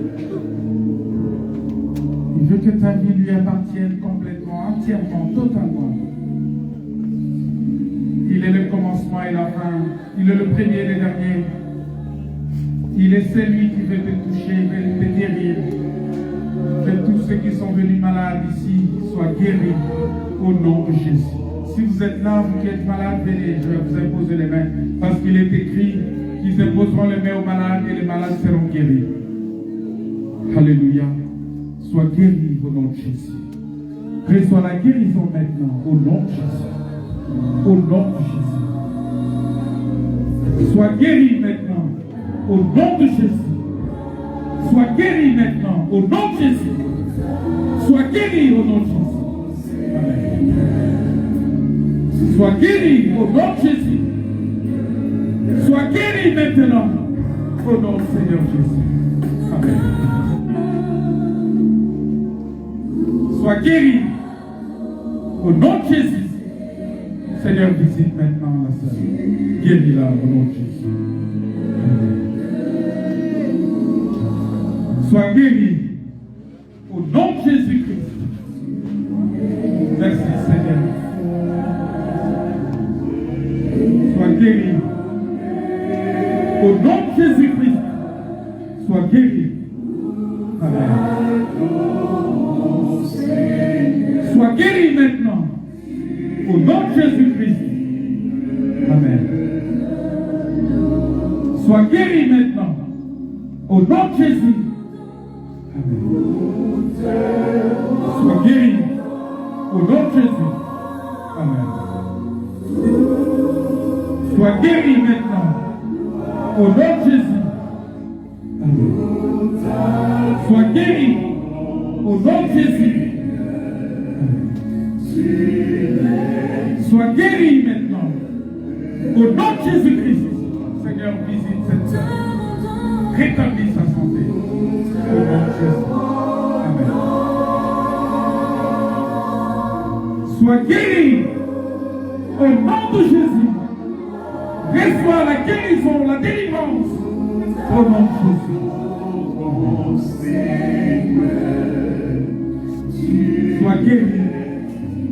Il veut que ta vie lui appartienne complètement, entièrement, totalement. Il est le commencement et la fin. Il est le premier et le dernier. Il est celui qui veut te toucher, veut te guérir. Que tous ceux qui sont venus malades ici soient guéris au nom de Jésus. Si vous êtes là, vous qui êtes malade, venez, je vais vous imposer les mains. Parce qu'il est écrit qu'ils imposeront les mains aux malades et les malades seront guéris. Alléluia. Sois guéri au nom de Jésus. Reçois la guérison maintenant au nom de Jésus. Au nom de Jésus. Sois guéri maintenant au nom de Jésus. Sois guéri maintenant au nom de Jésus. Sois guéri au nom de Jésus. Amen. Sois guéri au nom de Jésus. Sois guéri maintenant au nom du Seigneur Jésus. Amen. Sois guéri au nom de Jésus. Seigneur, visite maintenant la salle. Guéris-la au nom de Jésus. Amen. Sois guéri au nom de Jésus-Christ. Merci Seigneur. Sois guéri au nom de Jésus-Christ. Sois guéri. Amen. Sois guéri maintenant au nom de Jésus-Christ. Amen. Sois guéri maintenant au nom de Jésus. Amen. Sois guéri au nom de Jésus. Amen. Sois guéri maintenant au nom de Jésus. Amen. Sois guéri au nom de Jésus. Amen. Sois guéri maintenant au nom de Jésus-Christ. Seigneur, visite cette sœur. Rétablis sa santé. Au nom de Jésus. Amen. Sois guéri au nom de Jésus. Reçois la guérison, la délivrance au nom de Jésus. Sois guéri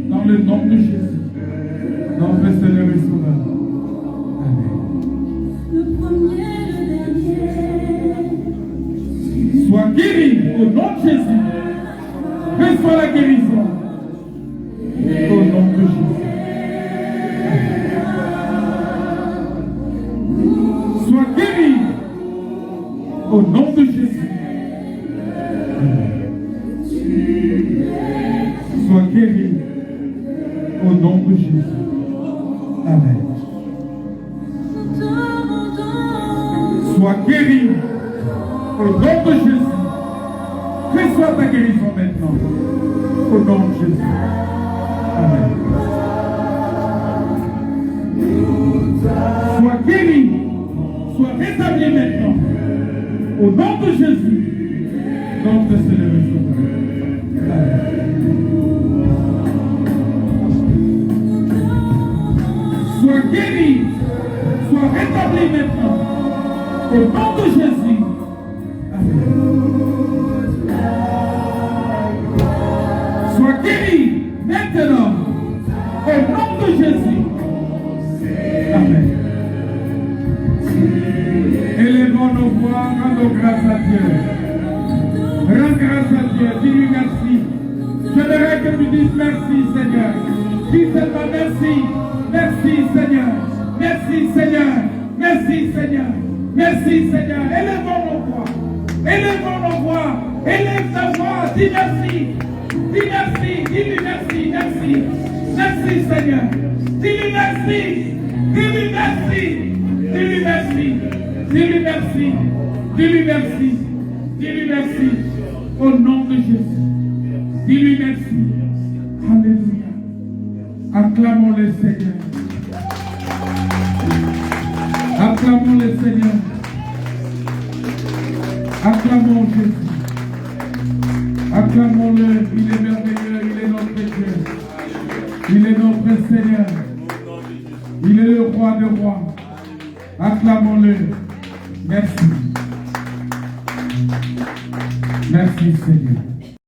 dans le nom de Jésus. Notre Seigneur et Sauveur. Amen. Sois guéri au nom de Jésus. Reçois la guérison au nom de Jésus. Sois guéri au nom de Jésus. Sois guéri au nom de Jésus. Amen. Sois guéri au nom de Jésus. Reçois ta guérison maintenant. Au nom de Jésus. Amen. Sois guéri. Sois rétabli maintenant. Au nom de Jésus. Notre Seigneur et Sauveur. Amen. Sois guéri. Sois rétabli maintenant. Au nom de Jésus. Amen. Sois guéri maintenant. Au nom de Jésus. Amen. Élevons nos voix, rendons grâce à Dieu. Rends grâce à Dieu. Dis-lui merci. J'aimerais que tu dises merci, Seigneur. Dis seulement merci. Merci, Seigneur. Merci, Seigneur. Merci, Seigneur. Merci, Seigneur. Élevons nos voix. Élevons nos voix. Élève ta voix. Dis merci. Dis merci. Dis-lui merci. Merci. Merci, Seigneur. Dis-lui merci. Dis-lui merci. Dis-lui merci. Dis-lui merci. Dis-lui merci. Dis-lui merci. Au nom de Jésus. Dis-lui merci. Alléluia. Acclamons le Seigneur. Acclamons le Seigneur. Acclamons Jésus. Acclamons-le. Il est merveilleux. Il est notre Dieu. Il est notre Seigneur. Il est le roi des rois. Acclamons-le. Merci. Merci Seigneur.